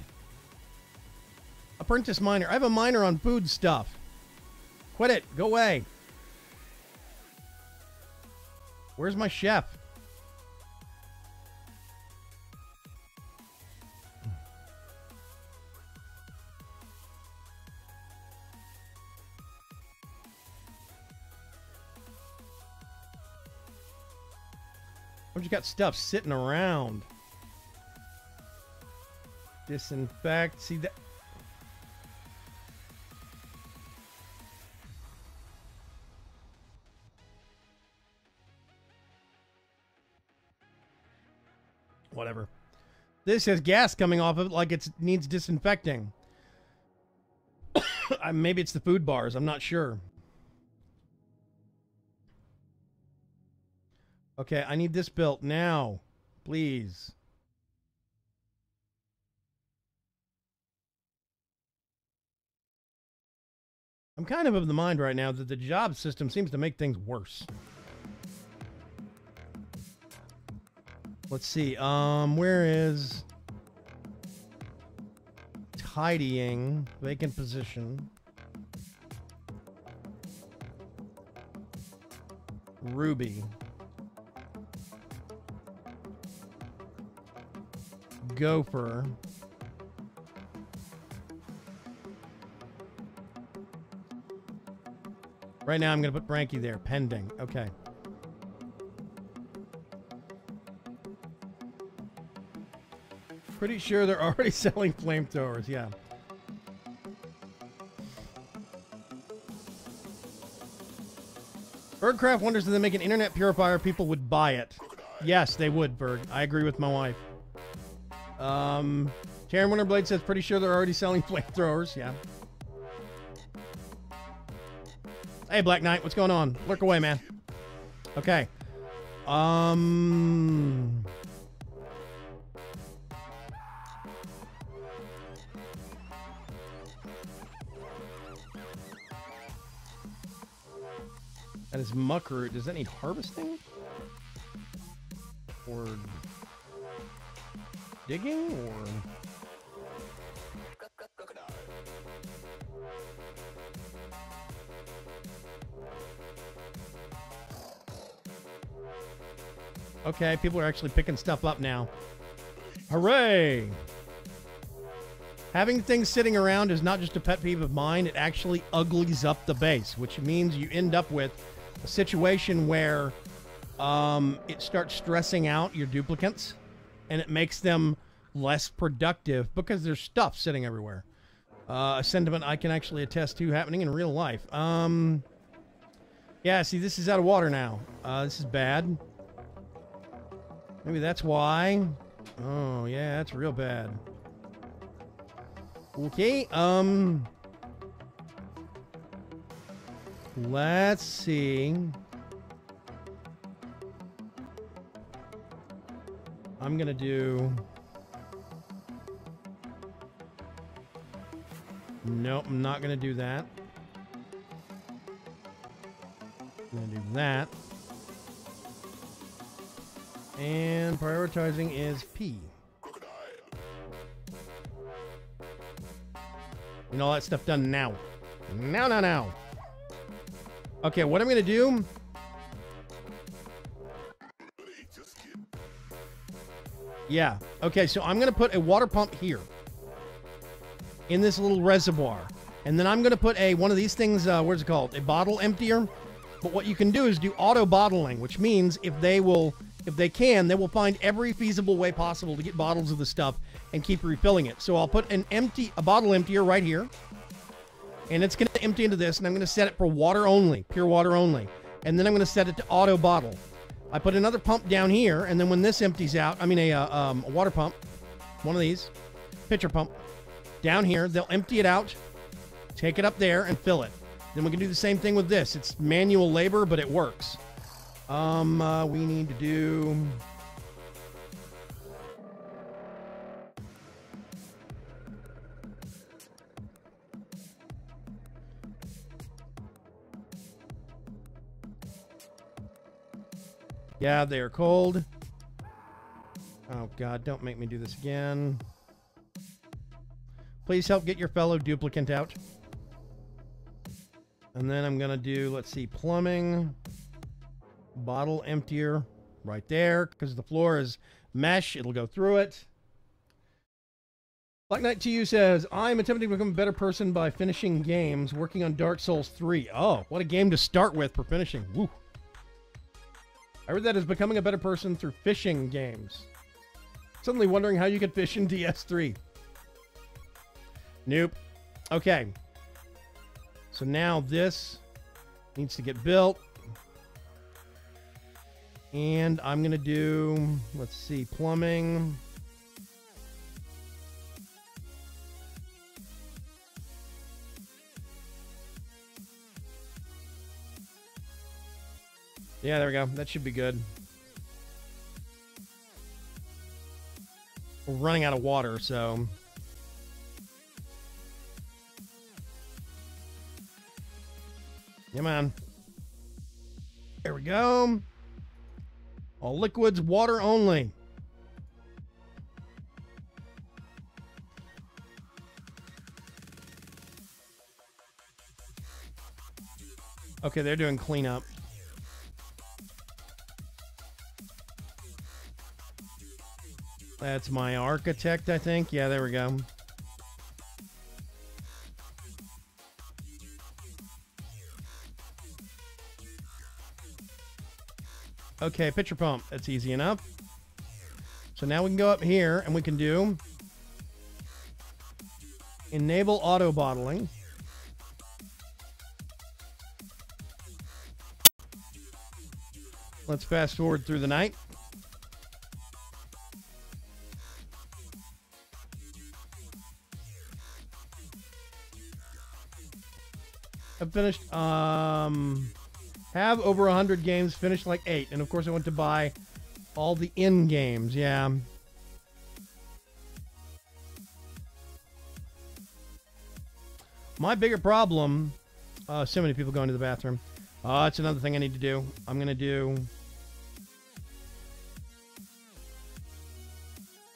Apprentice miner. I have a miner on food stuff. Quit it. Go away. Where's my chef? I've just got stuff sitting around. Disinfect. See that? Whatever. This has gas coming off of it like it needs disinfecting. Maybe it's the food bars. I'm not sure. Okay, I need this built now. Please. I'm kind of the mind right now that the job system seems to make things worse. Let's see. Where is tidying? Vacant position. Ruby. Gopher. Right now, I'm going to put Frankie there. Pending. Okay. Pretty sure they're already selling flamethrowers. Yeah. Birdcraft wonders if they make an internet purifier, people would buy it. Yes, they would, Bird. I agree with my wife. Taryn Winterblade says pretty sure they're already selling flamethrowers. Yeah. Hey, Black Knight, what's going on? Lurk away, man. Okay. That is muckroot. Does that need harvesting? Or digging? Or... Okay, people are actually picking stuff up now. Hooray! Having things sitting around is not just a pet peeve of mine, it actually uglies up the base, which means you end up with a situation where it starts stressing out your duplicates, and it makes them less productive because there's stuff sitting everywhere. A sentiment I can actually attest to happening in real life. Yeah, see, this is out of water now. This is bad. Maybe that's why. Oh, yeah, that's real bad. Okay, let's see. I'm gonna do... Nope, I'm not gonna do that. I'm gonna do that. And prioritizing is P. And all that stuff done now. Now. Okay, what I'm going to do... Yeah. Okay, so I'm going to put a water pump here. In this little reservoir. And then I'm going to put one of these things, what's it called? A bottle emptier. But what you can do is do auto bottling, which means if they can, they will find every feasible way possible to get bottles of the stuff and keep refilling it. So I'll put a bottle emptier right here, and it's going to empty into this, and I'm going to set it for water only, pure water only. And then I'm going to set it to auto bottle. I put another pump down here, and then when this empties out, I mean a water pump, one of these, pitcher pump, down here, they'll empty it out, take it up there, and fill it. Then we can do the same thing with this. It's manual labor, but it works. We need to do... Yeah, they are cold. Oh, God, don't make me do this again. Please help get your fellow duplicant out. And then I'm going to do, let's see, plumbing. Bottle emptier right there, because the floor is mesh. It'll go through it. Black Knight to you says, I'm attempting to become a better person by finishing games, working on Dark Souls 3. Oh, what a game to start with for finishing. Woo. I read that as becoming a better person through fishing games. Suddenly wondering how you could fish in DS3. Nope. Okay. So now this needs to get built. And I'm going to do, let's see, plumbing. Yeah, there we go. That should be good. We're running out of water, so... Come on. There we go. All liquids, water only. Okay, they're doing cleanup. That's my architect, I think. Yeah, there we go. Okay, pitcher pump. That's easy enough. So now we can go up here and we can do enable auto bottling. Let's fast forward through the night. I've finished, have over 100 games, finished like 8. And of course I went to buy all the in games, yeah. My bigger problem, so many people going to the bathroom. That's another thing I need to do. I'm going to do,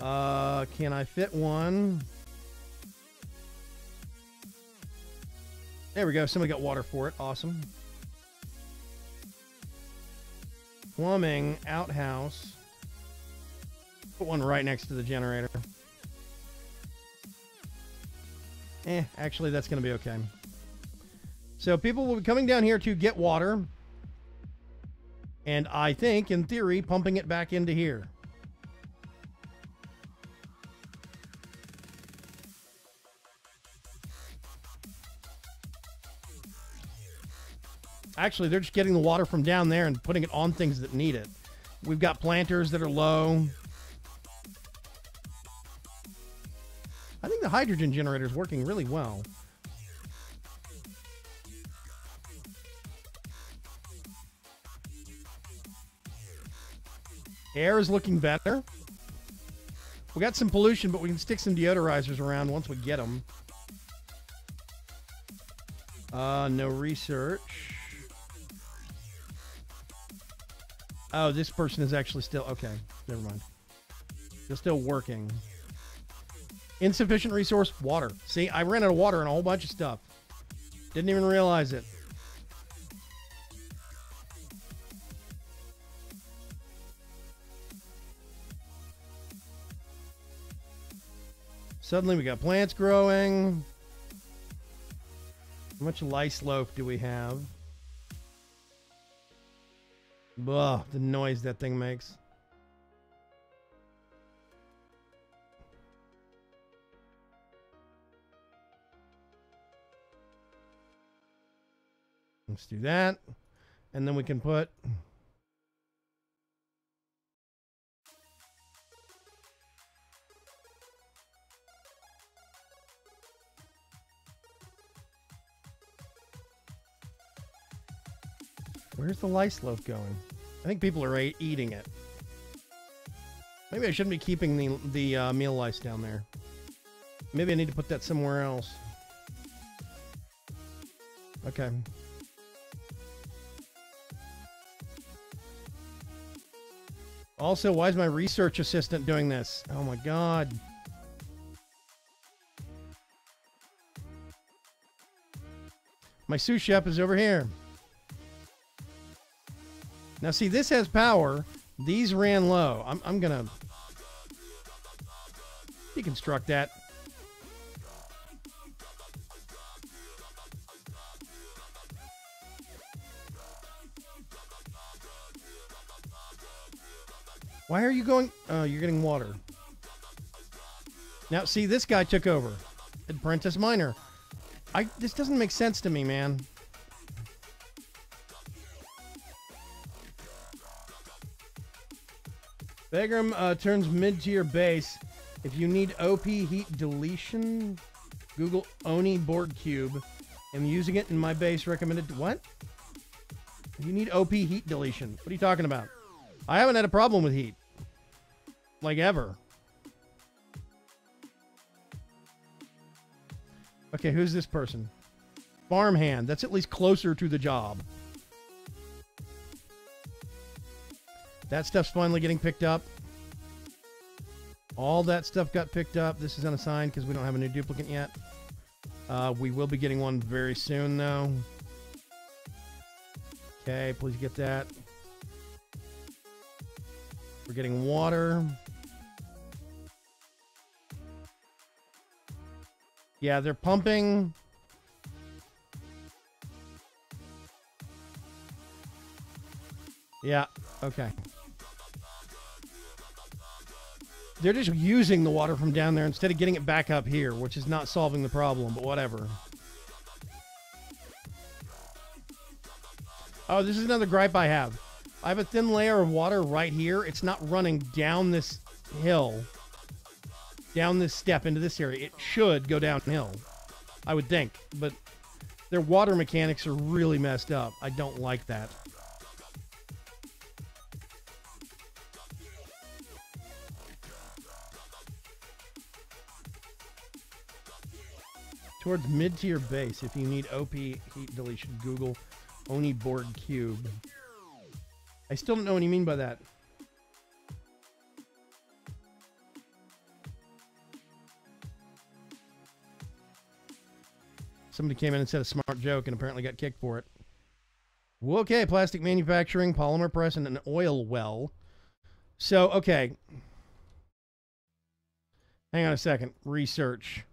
can I fit one? There we go. Somebody got water for it. Awesome. Plumbing, outhouse. Put one right next to the generator. Actually, that's going to be okay. So people will be coming down here to get water. And I think, in theory, pumping it back into here. Actually, they're just getting the water from down there and putting it on things that need it. We've got planters that are low. I think the hydrogen generator is working really well. Air is looking better. We got some pollution, but we can stick some deodorizers around once we get them. No research. Oh, this person is actually still... Okay, never mind. They're still working. Insufficient resource, water. See, I ran out of water and a whole bunch of stuff. Didn't even realize it. Suddenly we got plants growing. How much lice loaf do we have? Ugh, the noise that thing makes. Let's do that. And then we can put... Where's the lice loaf going? I think people are eating it. Maybe I shouldn't be keeping the meal lice down there. Maybe I need to put that somewhere else. Okay. Also, why is my research assistant doing this? Oh my god. My sous chef is over here. Now see, this has power. These ran low. I'm gonna deconstruct that. Why are you going? Oh, you're getting water. Now, see, this guy took over. Apprentice miner. This doesn't make sense to me, man. Vaygrim turns mid-tier base. If you need OP heat deletion, Google Oni board cube. I'm using it in my base. Recommended. What? You need OP heat deletion. What are you talking about? I haven't had a problem with heat. Like ever. Okay, who's this person? Farmhand. That's at least closer to the job. That stuff's finally getting picked up. All that stuff got picked up. This is unassigned because we don't have a new duplicate yet. We will be getting one very soon, though. Okay, please get that. We're getting water. Yeah, they're pumping. Yeah, okay. They're just using the water from down there instead of getting it back up here, which is not solving the problem, but whatever. Oh, this is another gripe I have. I have a thin layer of water right here. It's not running down this hill, down this step into this area. It should go downhill, I would think. But their water mechanics are really messed up. I don't like that. Towards mid-tier base, if you need OP heat deletion, Google Oni board cube. I still don't know what you mean by that. Somebody came in and said a smart joke and apparently got kicked for it. Well, okay, plastic manufacturing, polymer press, and an oil well. So, okay. Hang on a second. Research.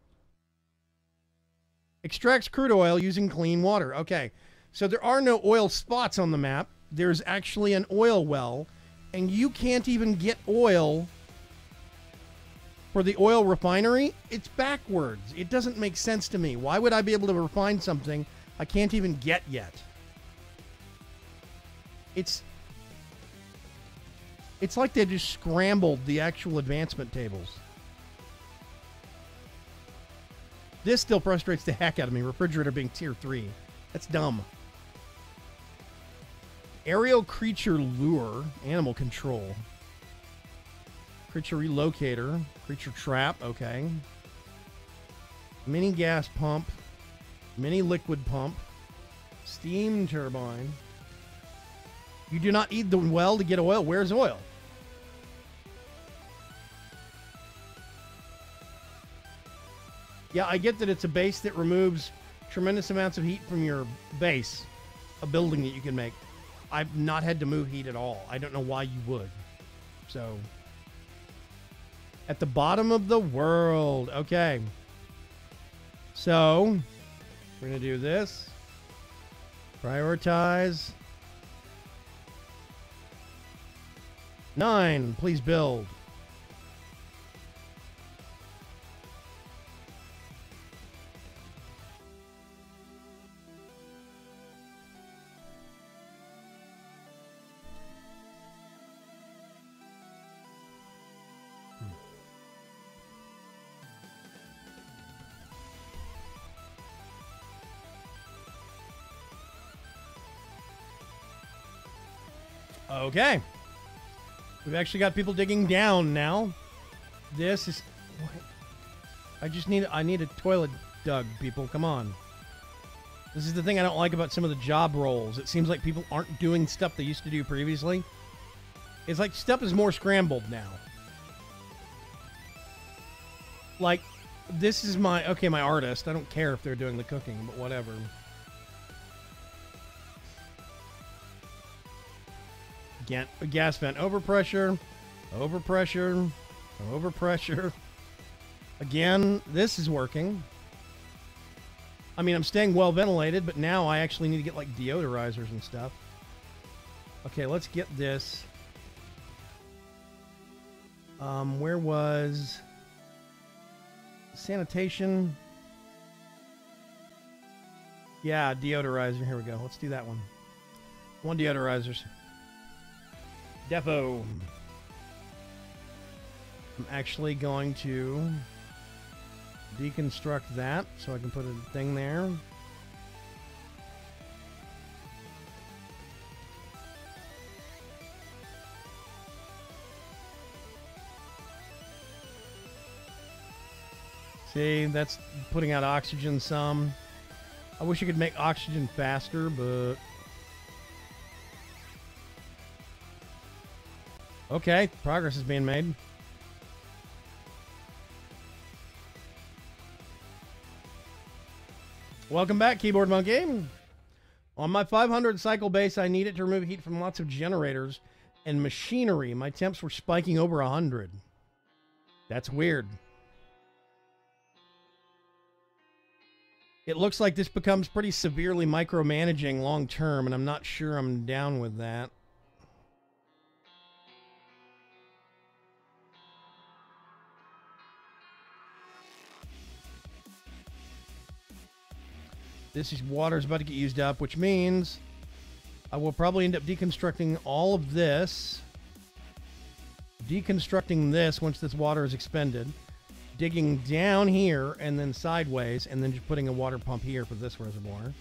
Extracts crude oil using clean water. Okay. So there are no oil spots on the map. There's actually an oil well, and you can't even get oil for the oil refinery. It's backwards. It doesn't make sense to me. Why would I be able to refine something I can't even get yet? It's like they just scrambled the actual advancement tables. This still frustrates the heck out of me. Refrigerator being tier 3. That's dumb. Aerial creature lure. Animal control. Creature relocator. Creature trap. Okay. Mini gas pump. Mini liquid pump. Steam turbine. You do not need the well to get oil. Where's oil? Yeah, I get that it's a base that removes tremendous amounts of heat from your base. A building that you can make. I've not had to move heat at all. I don't know why you would. So, at the bottom of the world. Okay. So, we're going to do this. Prioritize. 9, please build. Okay. We've actually got people digging down now. This is... I need a toilet dug, people. Come on. This is the thing I don't like about some of the job roles. It seems like people aren't doing stuff they used to do previously. It's like stuff is more scrambled now. Like, this is my artist. I don't care if they're doing the cooking, but whatever. Again, a gas vent. Overpressure. Overpressure. Overpressure. Again, this is working. I mean, I'm staying well ventilated, but now I actually need to get, like, deodorizers and stuff. Okay, let's get this. Where was... sanitation? Yeah, deodorizer. Here we go. Let's do that one. 1 deodorizers. Defo. I'm actually going to deconstruct that so I can put a thing there. See, that's putting out oxygen some. I wish you could make oxygen faster, but... okay, progress is being made. Welcome back, Keyboard Monkey. On my 500 cycle base, I need it to remove heat from lots of generators and machinery. My temps were spiking over 100. That's weird. It looks like this becomes pretty severely micromanaging long term, and I'm not sure I'm down with that. This is water's about to get used up, which means I will probably end up deconstructing all of this. Deconstructing this once this water is expended. Digging down here and then sideways, and then just putting a water pump here for this reservoir.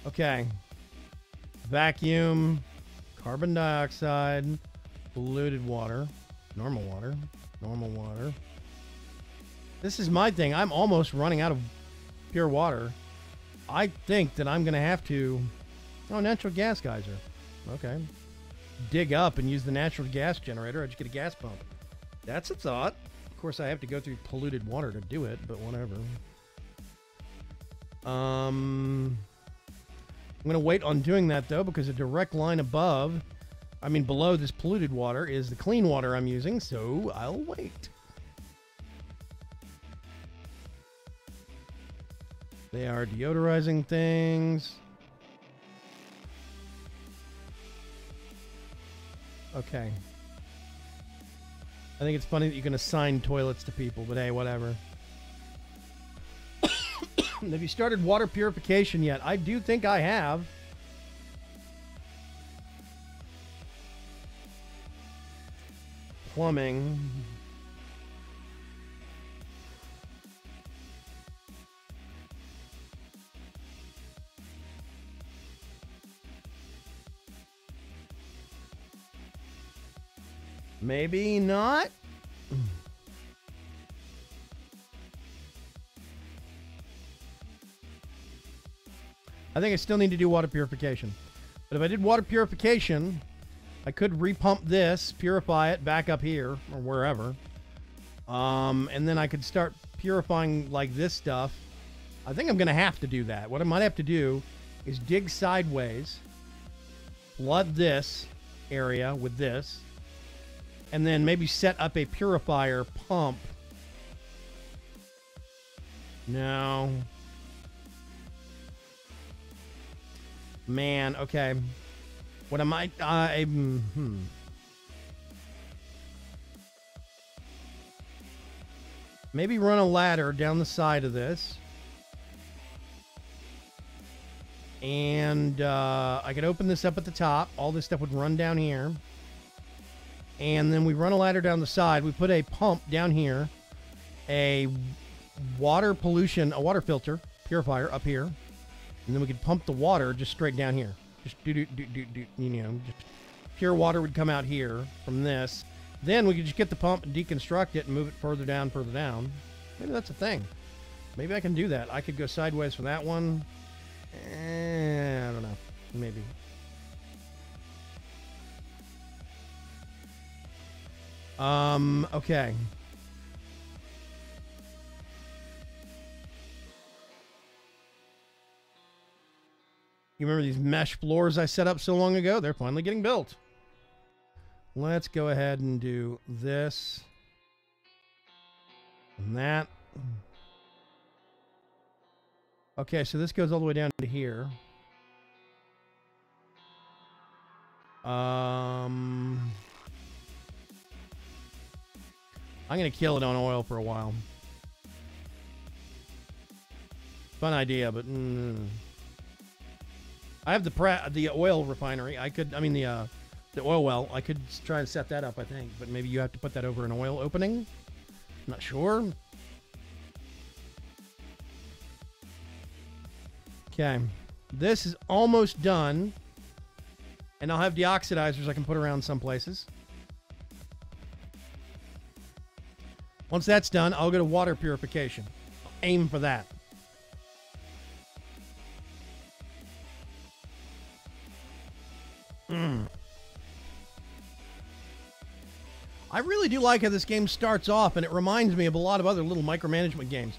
Okay. Vacuum, carbon dioxide, polluted water, normal water, normal water. This is my thing. I'm almost running out of pure water. I think that I'm going to have to... oh, natural gas geyser. Okay. Dig up and use the natural gas generator. I just get a gas pump. That's a thought. Of course, I have to go through polluted water to do it, but whatever. I'm going to wait on doing that, though, because a direct line below this polluted water is the clean water I'm using, so I'll wait. They are deodorizing things. Okay. I think it's funny that you can assign toilets to people, but hey, whatever. Have you started water purification yet? I do think I have. Plumbing. Maybe not. I think I still need to do water purification. But if I did water purification, I could repump this, purify it back up here or wherever. And then I could start purifying like this stuff. I think I'm going to have to do that. What I might have to do is dig sideways, flood this area with this, and then maybe set up a purifier pump. No. Man, okay. What am I... Maybe run a ladder down the side of this. And I could open this up at the top. All this stuff would run down here. And then we run a ladder down the side. We put a pump down here. A water pollution, a water filter, purifier up here. And then we could pump the water just straight down here. Just just pure water would come out here from this. Then we could just get the pump and deconstruct it and move it further down, further down. Maybe that's a thing. Maybe I can do that. I could go sideways for that one. I don't know. Maybe. Okay. You remember these mesh floors I set up so long ago? They're finally getting built. Let's go ahead and do this and that. Okay, so this goes all the way down to here. I'm going to kill it on oil for a while. Fun idea, but I have the oil refinery. The oil well. I could try and set that up, I think, but maybe you have to put that over an oil opening. I'm not sure. Okay, this is almost done, and I'll have deoxidizers I can put around some places. Once that's done, I'll go to water purification. I'll aim for that. I really do like how this game starts off, and it reminds me of a lot of other little micromanagement games.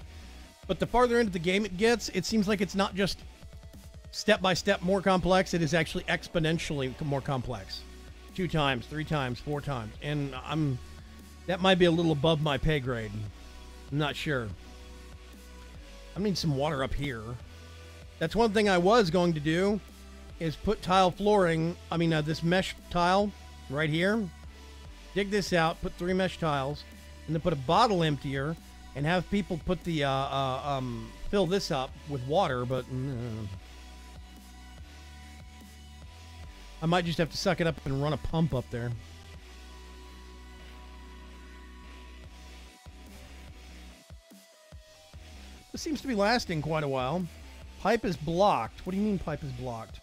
But the farther into the game it gets, it seems like it's not just step-by-step more complex, it is actually exponentially more complex. 2 times, 3 times, 4 times. And that might be a little above my pay grade. I'm not sure. I need some water up here. That's one thing I was going to do, is put tile flooring, this mesh tile right here. Dig this out, put 3 mesh tiles, and then put a bottle emptier and have people put the, fill this up with water, but I might just have to suck it up and run a pump up there. This seems to be lasting quite a while. Pipe is blocked. What do you mean pipe is blocked?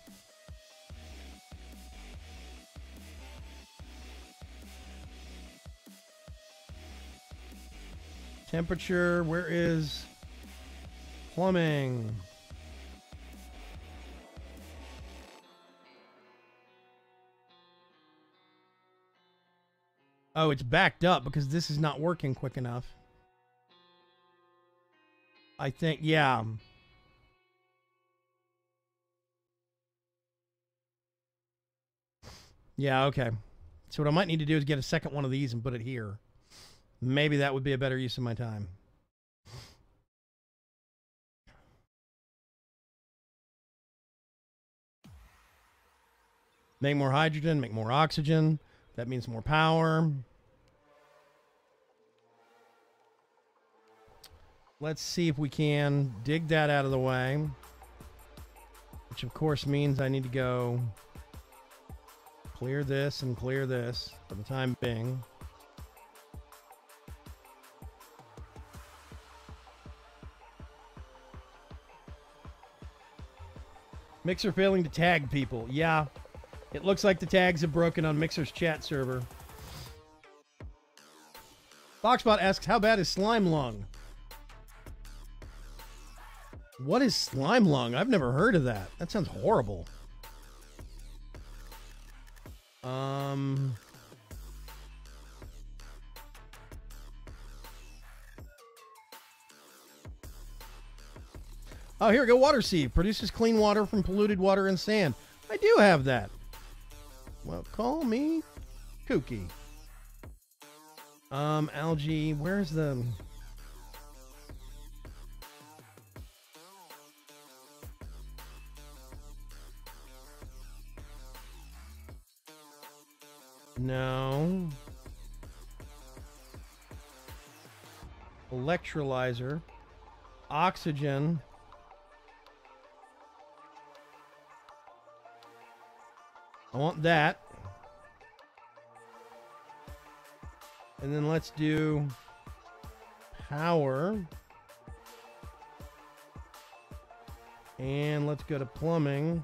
Temperature, where is plumbing? Oh, it's backed up because this is not working quick enough. I think, yeah. Yeah, okay. So what I might need to do is get a second one of these and put it here. Maybe that would be a better use of my time. Make more hydrogen, make more oxygen. That means more power. Let's see if we can dig that out of the way. Which of course means I need to go clear this and clear this for the time being. Mixer failing to tag people. Yeah, it looks like the tags have broken on Mixer's chat server. Foxbot asks, how bad is slime lung? What is slime lung? I've never heard of that. That sounds horrible. Oh, here we go. Water sieve. Produces clean water from polluted water and sand. I do have that. Well, call me kooky. Algae. Where's the... No. Electrolyzer. Oxygen. I want that. And then let's do power. And let's go to plumbing.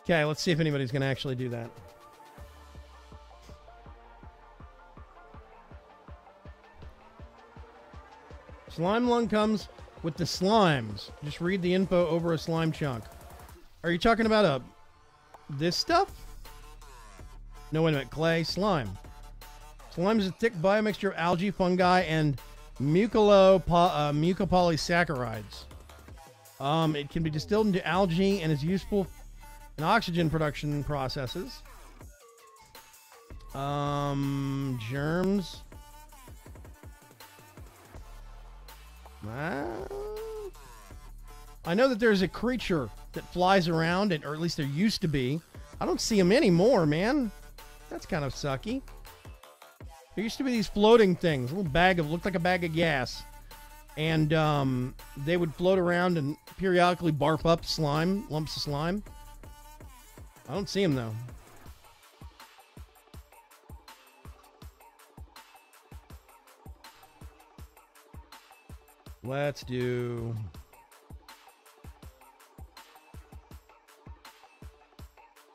Okay, let's see if anybody's going to actually do that. Slime lung comes with the slimes. Just read the info over a slime chunk. Are you talking about this stuff? No, wait a minute. Clay, slime. Slime is a thick biomixture of algae, fungi, and mucopolysaccharides. It can be distilled into algae and is useful in oxygen production processes. Germs. I know that there's a creature that flies around, or at least there used to be. I don't see them anymore, man. That's kind of sucky. There used to be these floating things, a little bag of, looked like a bag of gas. And they would float around and periodically barf up slime, lumps of slime. I don't see them, though. Let's do...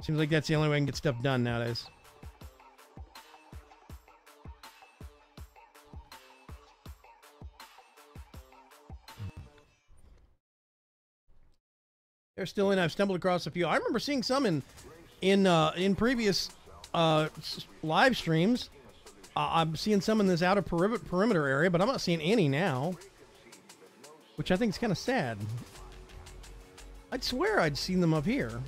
Seems like that's the only way I can get stuff done nowadays. They're still in. I've stumbled across a few. I remember seeing some in previous live streams. I'm seeing some in this outer perimeter area, but I'm not seeing any now, which I think is kind of sad. I'd swear I'd seen them up here,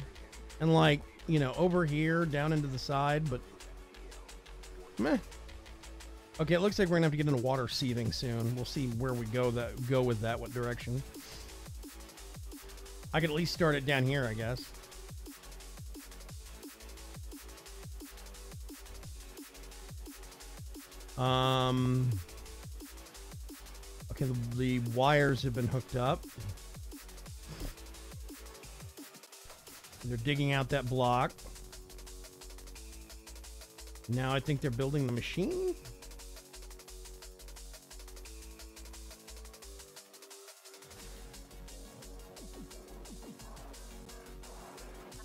and like, you know, over here down into the side, but meh. Okay, it looks like we're gonna have to get into water seething soon. We'll see where we go with that, what direction. I could at least start it down here, I guess. Okay, the wires have been hooked up. They're digging out that block. Now I think they're building the machine.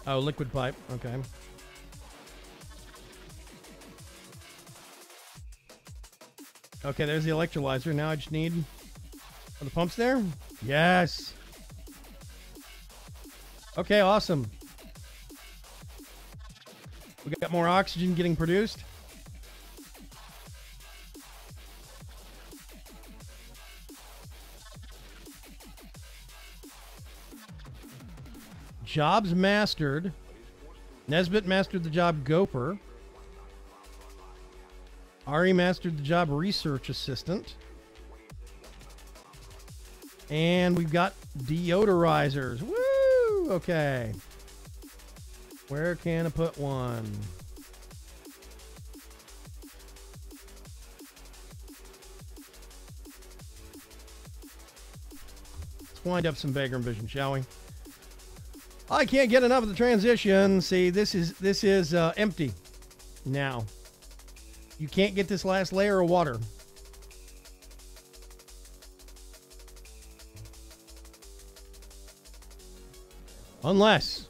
Oh, liquid pipe. Okay. Okay, there's the electrolyzer. Now I just need... Are the pumps there? Yes. Okay, awesome. We got more oxygen getting produced. Jobs mastered. Nesbit mastered the job Gopher. Ari mastered the job research assistant. And we've got deodorizers. Woo! Okay. Where can I put one? Let's wind up some Vaygrim vision, shall we? I can't get enough of the transition. See, this is empty now. You can't get this last layer of water. Unless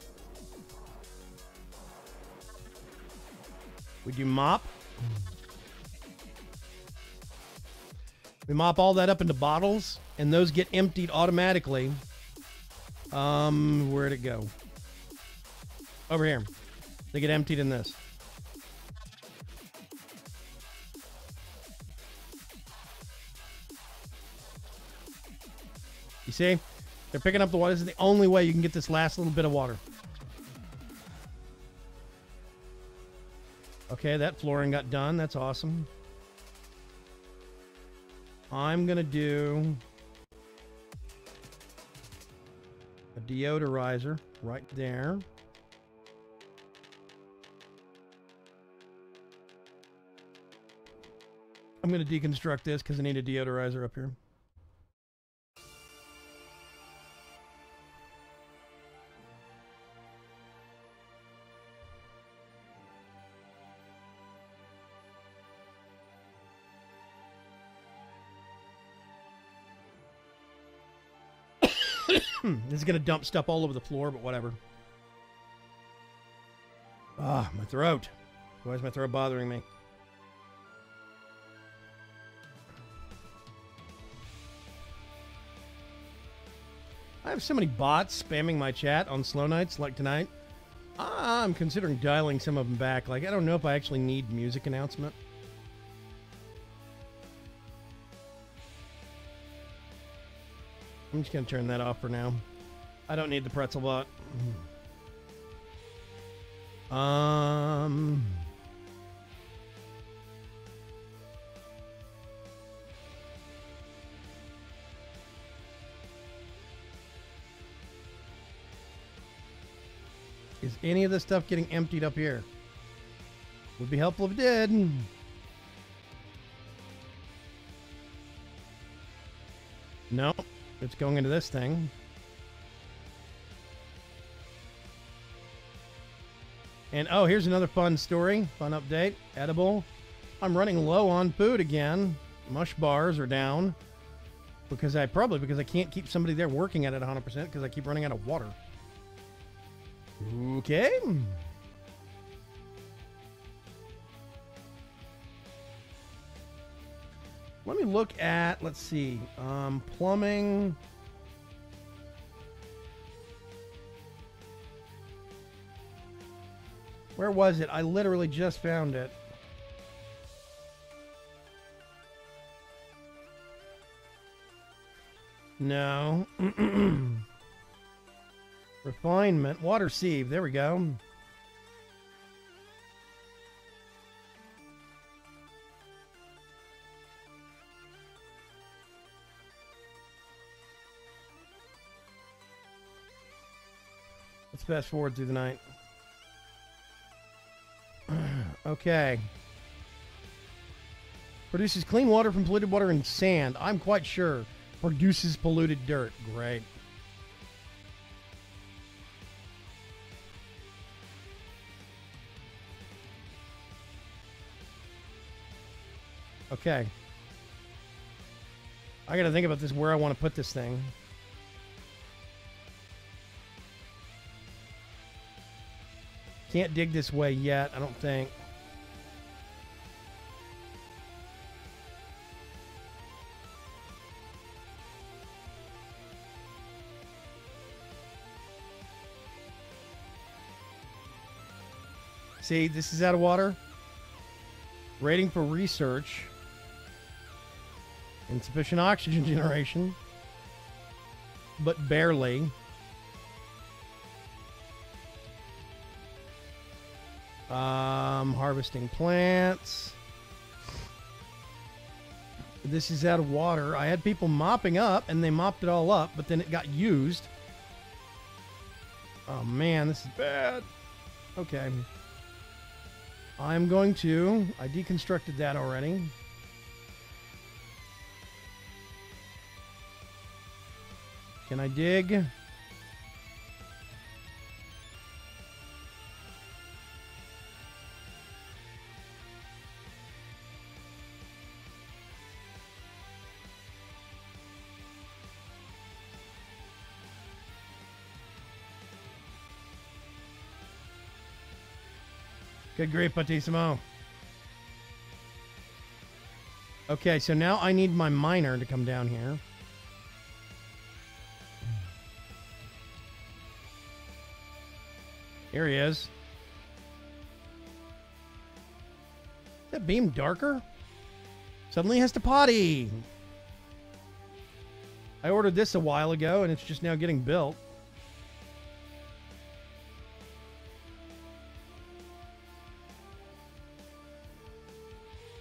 we do mop. We mop all that up into bottles, and those get emptied automatically. Where'd it go? Over here. They get emptied in this. You see? They're picking up the water. This is the only way you can get this last little bit of water. Okay, that flooring got done. That's awesome. I'm going to do a deodorizer right there. I'm going to deconstruct this because I need a deodorizer up here. This is going to dump stuff all over the floor, but whatever. Ah, my throat. Why is my throat bothering me? I have so many bots spamming my chat on slow nights like tonight. I'm considering dialing some of them back. Like, I don't know if I actually need music announcement. I'm just going to turn that off for now. I don't need the pretzel bot. Is any of this stuff getting emptied up here? Would be helpful if it did. No, it's going into this thing. And oh, here's another fun story, fun update, edible. I'm running low on food again. Mush bars are down because I can't keep somebody there working at it 100% because I keep running out of water. Okay. Let me look at, let's see, plumbing. Where was it? I literally just found it. No. Refinement. Water sieve. There we go. Let's fast forward through the night. Okay. Produces clean water from polluted water and sand. I'm quite sure. Produces polluted dirt. Great. Okay. I gotta think about this, where I want to put this thing. Can't dig this way yet, I don't think. See, this is out of water. Rating for research. Insufficient oxygen generation. But barely. Harvesting plants. This is out of water. I had people mopping up, and they mopped it all up, but then it got used. Oh, man, this is bad. Okay. I'm going to... I deconstructed that already. Can I dig? Good grief, Patissimo. Okay, so now I need my miner to come down here. Here he is. Is that beam darker? Suddenly has to potty. I ordered this a while ago, and it's just now getting built.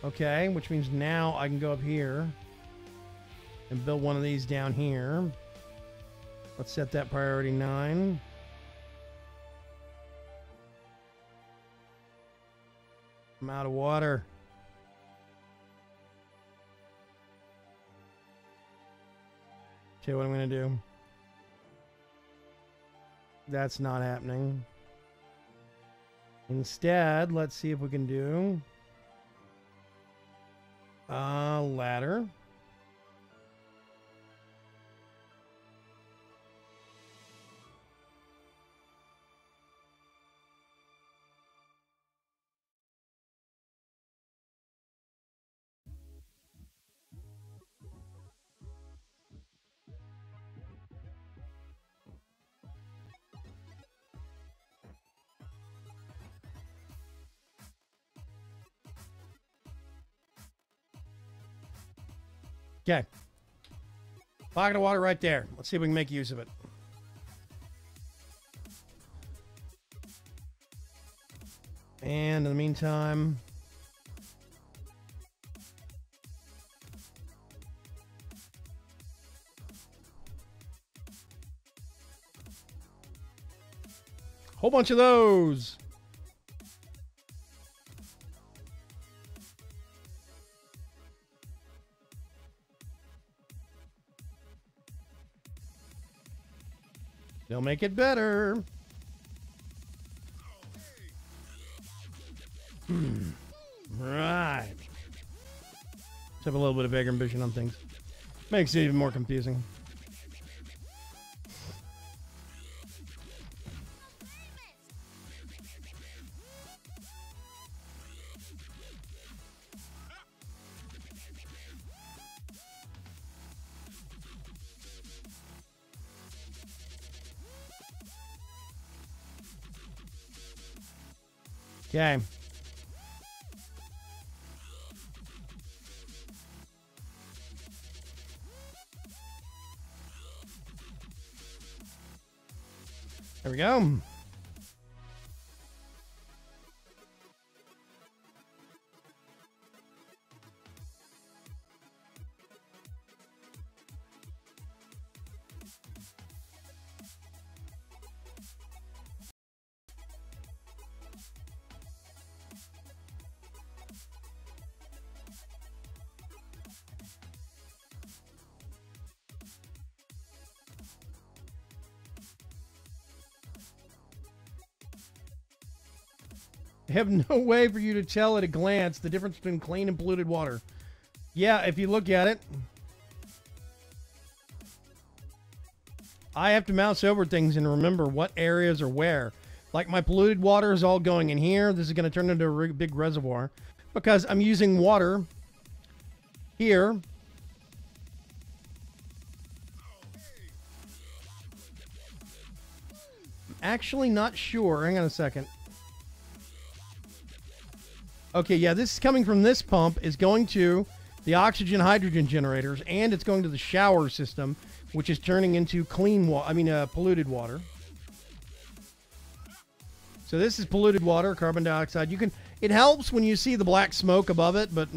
Okay, which means now I can go up here and build one of these down here. Let's set that priority 9. I'm out of water. Tell you what I'm going to do. That's not happening. Instead, let's see if we can do... ladder. Okay. Pocket of water right there. Let's see if we can make use of it. And in the meantime... whole bunch of those. They'll make it better. Right. Let's have a little bit of Vaygrim vision on things. Makes it even more confusing. Okay. There we go. I have no way for you to tell at a glance the difference between clean and polluted water. Yeah, if you look at it, I have to mouse over things and remember what areas are where. Like my polluted water is all going in here. This is going to turn into a big reservoir because I'm using water here. I'm actually not sure. Hang on a second. Okay, yeah, this is coming from this pump, is going to the oxygen hydrogen generators, and it's going to the shower system, which is turning into clean water, polluted water. So this is polluted water, carbon dioxide. It helps when you see the black smoke above it, but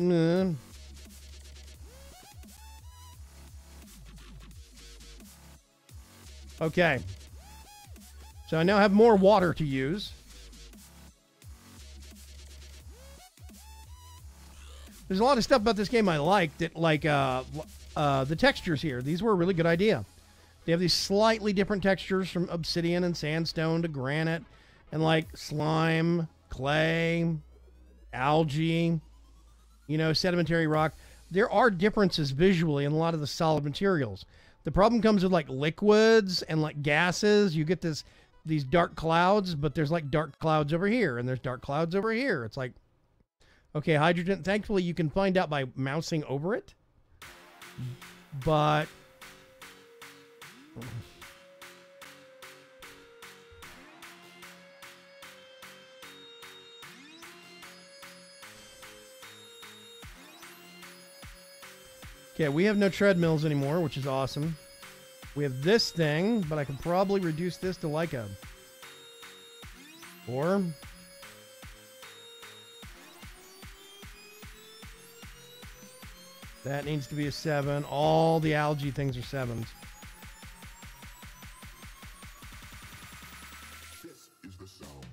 okay. So I now have more water to use. There's a lot of stuff about this game I liked. The textures here. These were a really good idea. They have these slightly different textures from obsidian and sandstone to granite and like slime, clay, algae, sedimentary rock. There are differences visually in a lot of the solid materials. The problem comes with like liquids and like gases. You get these dark clouds, but there's like dark clouds over here and there's dark clouds over here. It's like, okay, hydrogen, thankfully you can find out by mousing over it, but okay, we have no treadmills anymore, which is awesome. We have this thing, but I can probably reduce this to like a 4. That needs to be a 7. All the algae things are 7s. This is the sound.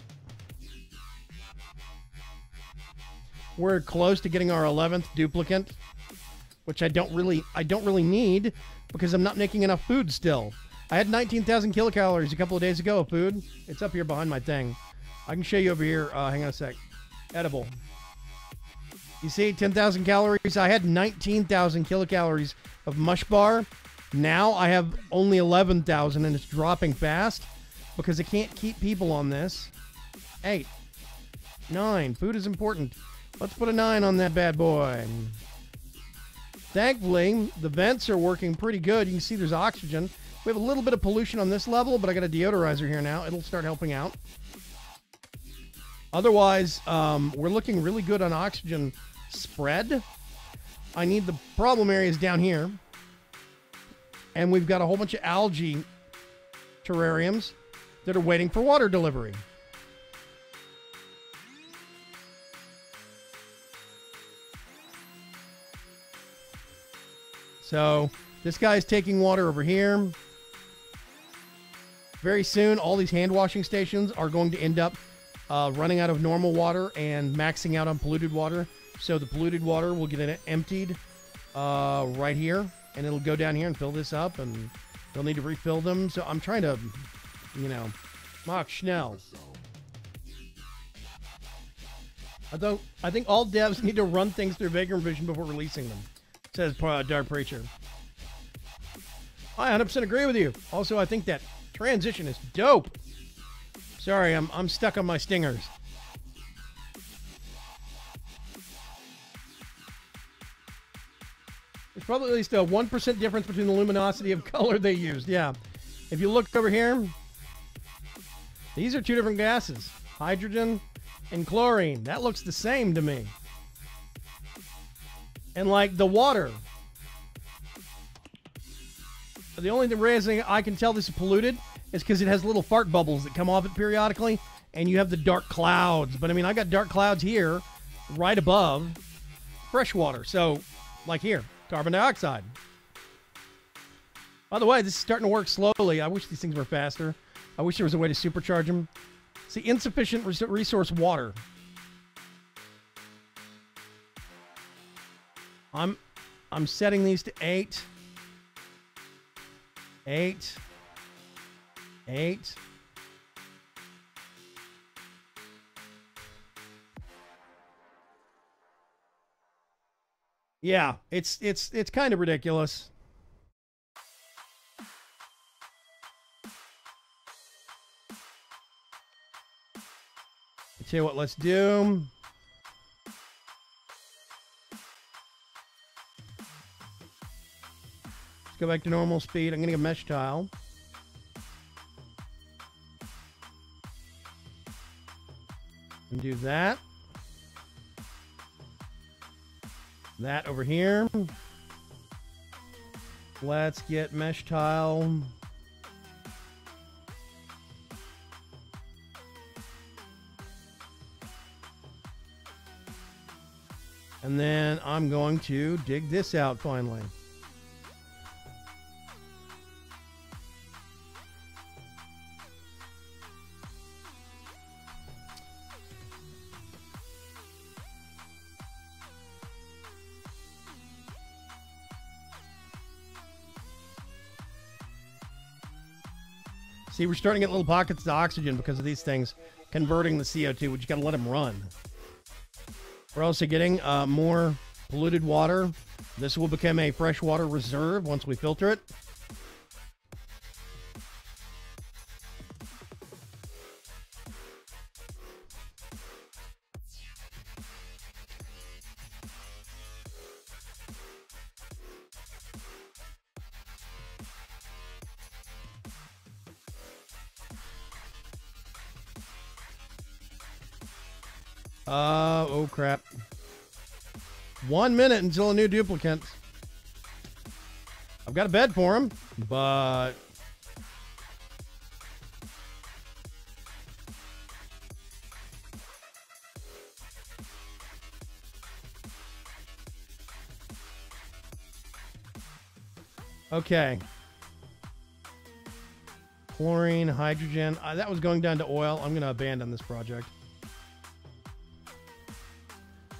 We're close to getting our 11th duplicate, which I don't really need because I'm not making enough food still. I had 19,000 kilocalories a couple of days ago of food. It's up here behind my thing. I can show you over here. Hang on a sec. Edible. You see, 10,000 calories. I had 19,000 kilocalories of mush bar. Now I have only 11,000 and it's dropping fast because I can't keep people on this. 8. 9. Food is important. Let's put a 9 on that bad boy. Thankfully, the vents are working pretty good. You can see there's oxygen. We have a little bit of pollution on this level, but I got a deodorizer here now. It'll start helping out. Otherwise, we're looking really good on oxygen spread. I need the problem areas down here. And we've got a whole bunch of algae terrariums that are waiting for water delivery. So this guy is taking water over here. Very soon, all these hand washing stations are going to end up running out of normal water and maxing out on polluted water. So the polluted water will get emptied right here, and it'll go down here and fill this up, and they'll need to refill them. So I'm trying to, mach schnell. I think all devs need to run things through Vaygrim Vision before releasing them, says Dark Preacher. I 100% agree with you. Also, I think that transition is dope. Sorry, I'm stuck on my stingers. There's probably at least a 1% difference between the luminosity of color they used. Yeah. If you look over here, these are two different gases. Hydrogen and chlorine. That looks the same to me. And like the water. The only reason I can tell this is polluted is because it has little fart bubbles that come off it periodically, and you have the dark clouds. But I mean, I got dark clouds here, right above fresh water. So, like here, carbon dioxide. By the way, this is starting to work slowly. I wish these things were faster. I wish there was a way to supercharge them. See, insufficient resource water. I'm setting these to 8. 8. 8. Yeah, it's kind of ridiculous. Tell you what, let's do. Let's go back to normal speed. I'm going to get a mesh tile. And do that. That over here. Let's get mesh tile. And then I'm going to dig this out finally. See, we're starting to get little pockets of oxygen because of these things converting the CO2, which you got to let them run. We're also getting more polluted water. This will become a freshwater reserve once we filter it. Oh crap. 1 minute until a new duplicate. I've got a bed for him, but... Okay. Chlorine, hydrogen. That was going down to oil. I'm going to abandon this project.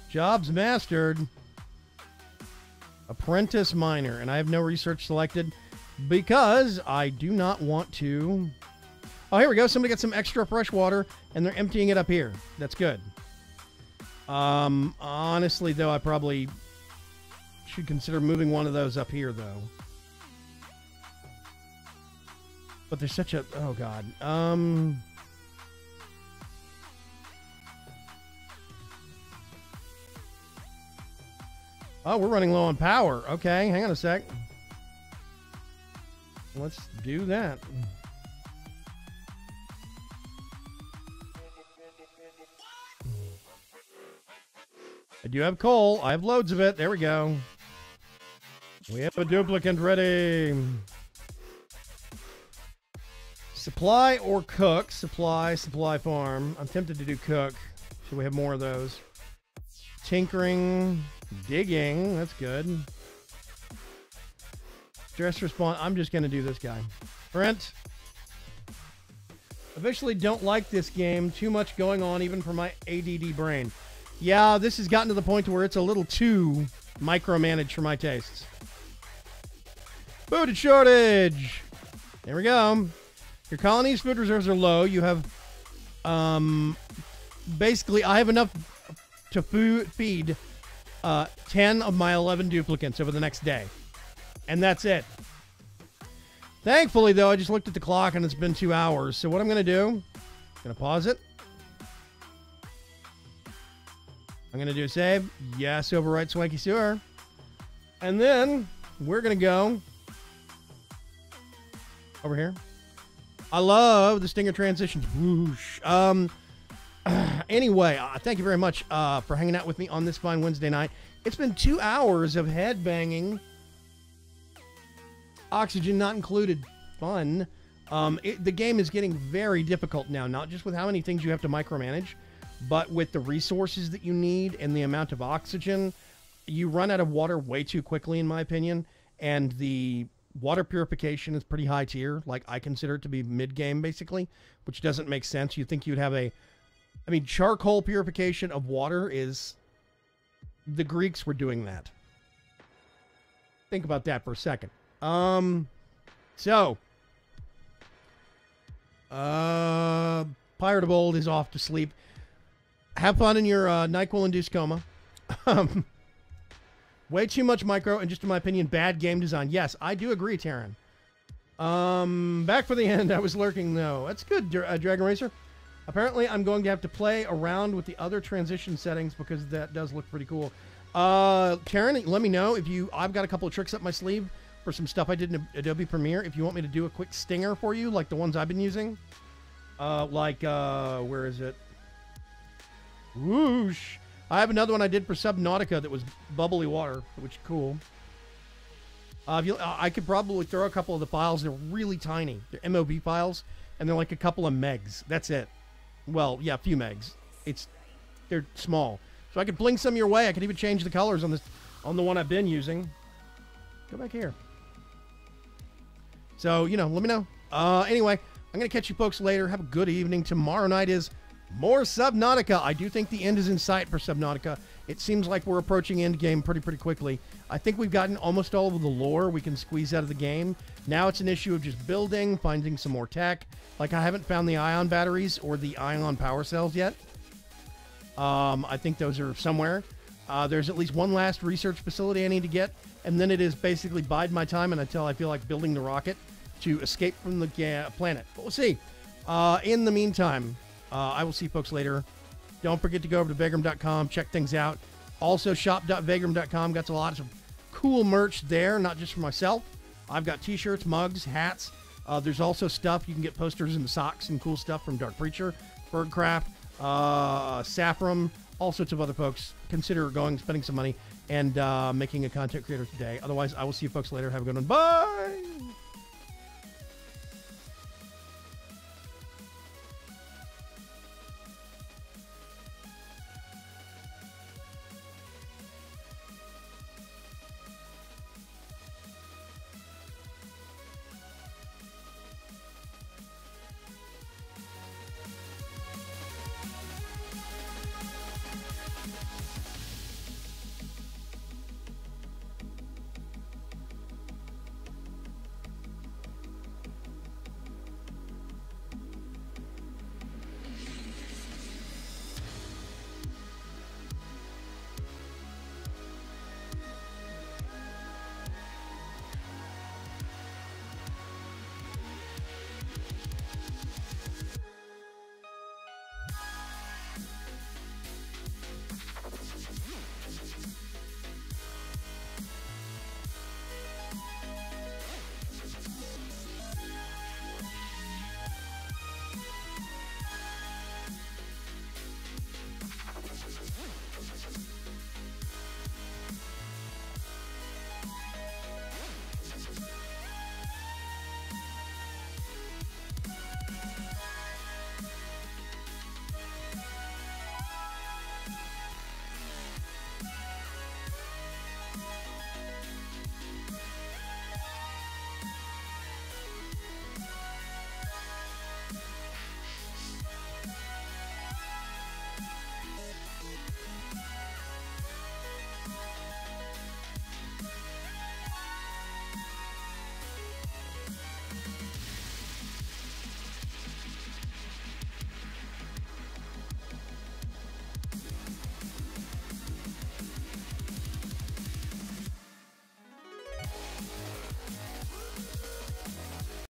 Jobs mastered. Apprentice miner. And I have no research selected because I do not want to... Oh, here we go. Somebody got some extra fresh water and they're emptying it up here. That's good. Honestly, though, I probably should consider moving one of those up here, though. But there's such a... Oh, God. Oh, we're running low on power. Okay, hang on a sec. Let's do that. I do have coal. I have loads of it. There we go. We have a duplicant ready. Supply or cook? Supply farm. I'm tempted to do cook. Should we have more of those? Tinkering, digging. That's good. Stress response. I'm just going to do this guy. Brent. Officially don't like this game. Too much going on even for my ADD brain. Yeah, this has gotten to the point where it's a little too micromanaged for my tastes. Food shortage. There we go. Your colony's food reserves are low. You have, basically, I have enough to feed 10 of my 11 duplicants over the next day. And that's it. Thankfully, though, I just looked at the clock and it's been 2 hours. So what I'm going to do, I'm going to pause it. I'm going to do a save. Yes, overwrite Swanky Sewer. And then we're going to go over here. I love the Stinger transitions. Whoosh. Anyway, thank you very much for hanging out with me on this fine Wednesday night. It's been 2 hours of head banging. Oxygen not included. Fun. The game is getting very difficult now, not just with how many things you have to micromanage, but with the resources that you need and the amount of oxygen. You run out of water way too quickly, in my opinion, and the water purification is pretty high tier. Like, I consider it to be mid-game, basically, which doesn't make sense. You'd think you'd have charcoal purification of water is... The Greeks were doing that. Think about that for a second. Pirate of Old is off to sleep. Have fun in your NyQuil-induced coma. Way too much micro, and just in my opinion, bad game design. Yes, I do agree, Taryn. Back for the end. I was lurking, though. That's good, Dragon Racer. Apparently, I'm going to have to play around with the other transition settings because that does look pretty cool. Taryn, let me know if you... I've got a couple of tricks up my sleeve for some stuff I did in Adobe Premiere. If you want me to do a quick stinger for you, like the ones I've been using. Where is it? Whoosh. I have another one I did for Subnautica that was bubbly water, which is cool. I could probably throw a couple of the files. They're really tiny. They're MOV files, and they're like a couple of megs. That's it. Well, yeah, a few megs. They're small. So I could bling some your way. I could even change the colors on the one I've been using. Go back here. So, let me know. Anyway, I'm going to catch you folks later. Have a good evening. Tomorrow night is more Subnautica. I do think the end is in sight for Subnautica. It seems like we're approaching endgame pretty quickly. I think we've gotten almost all of the lore we can squeeze out of the game. Now it's an issue of just building, finding some more tech. Like, I haven't found the ion batteries or the ion power cells yet. I think those are somewhere. There's at least one last research facility I need to get, and then it is basically bide my time until I feel like building the rocket to escape from the planet. But we'll see. In the meantime, I will see folks later. Don't forget to go over to Vaygrim.com, check things out. Also, shop.vaygrim.com. Got a lot of cool merch there, not just for myself. I've got t-shirts, mugs, hats. There's also stuff. You can get posters and socks and cool stuff from Dark Preacher, Birdcraft, Saffron, all sorts of other folks. Consider spending some money, and making a content creator today. Otherwise, I will see you folks later. Have a good one. Bye!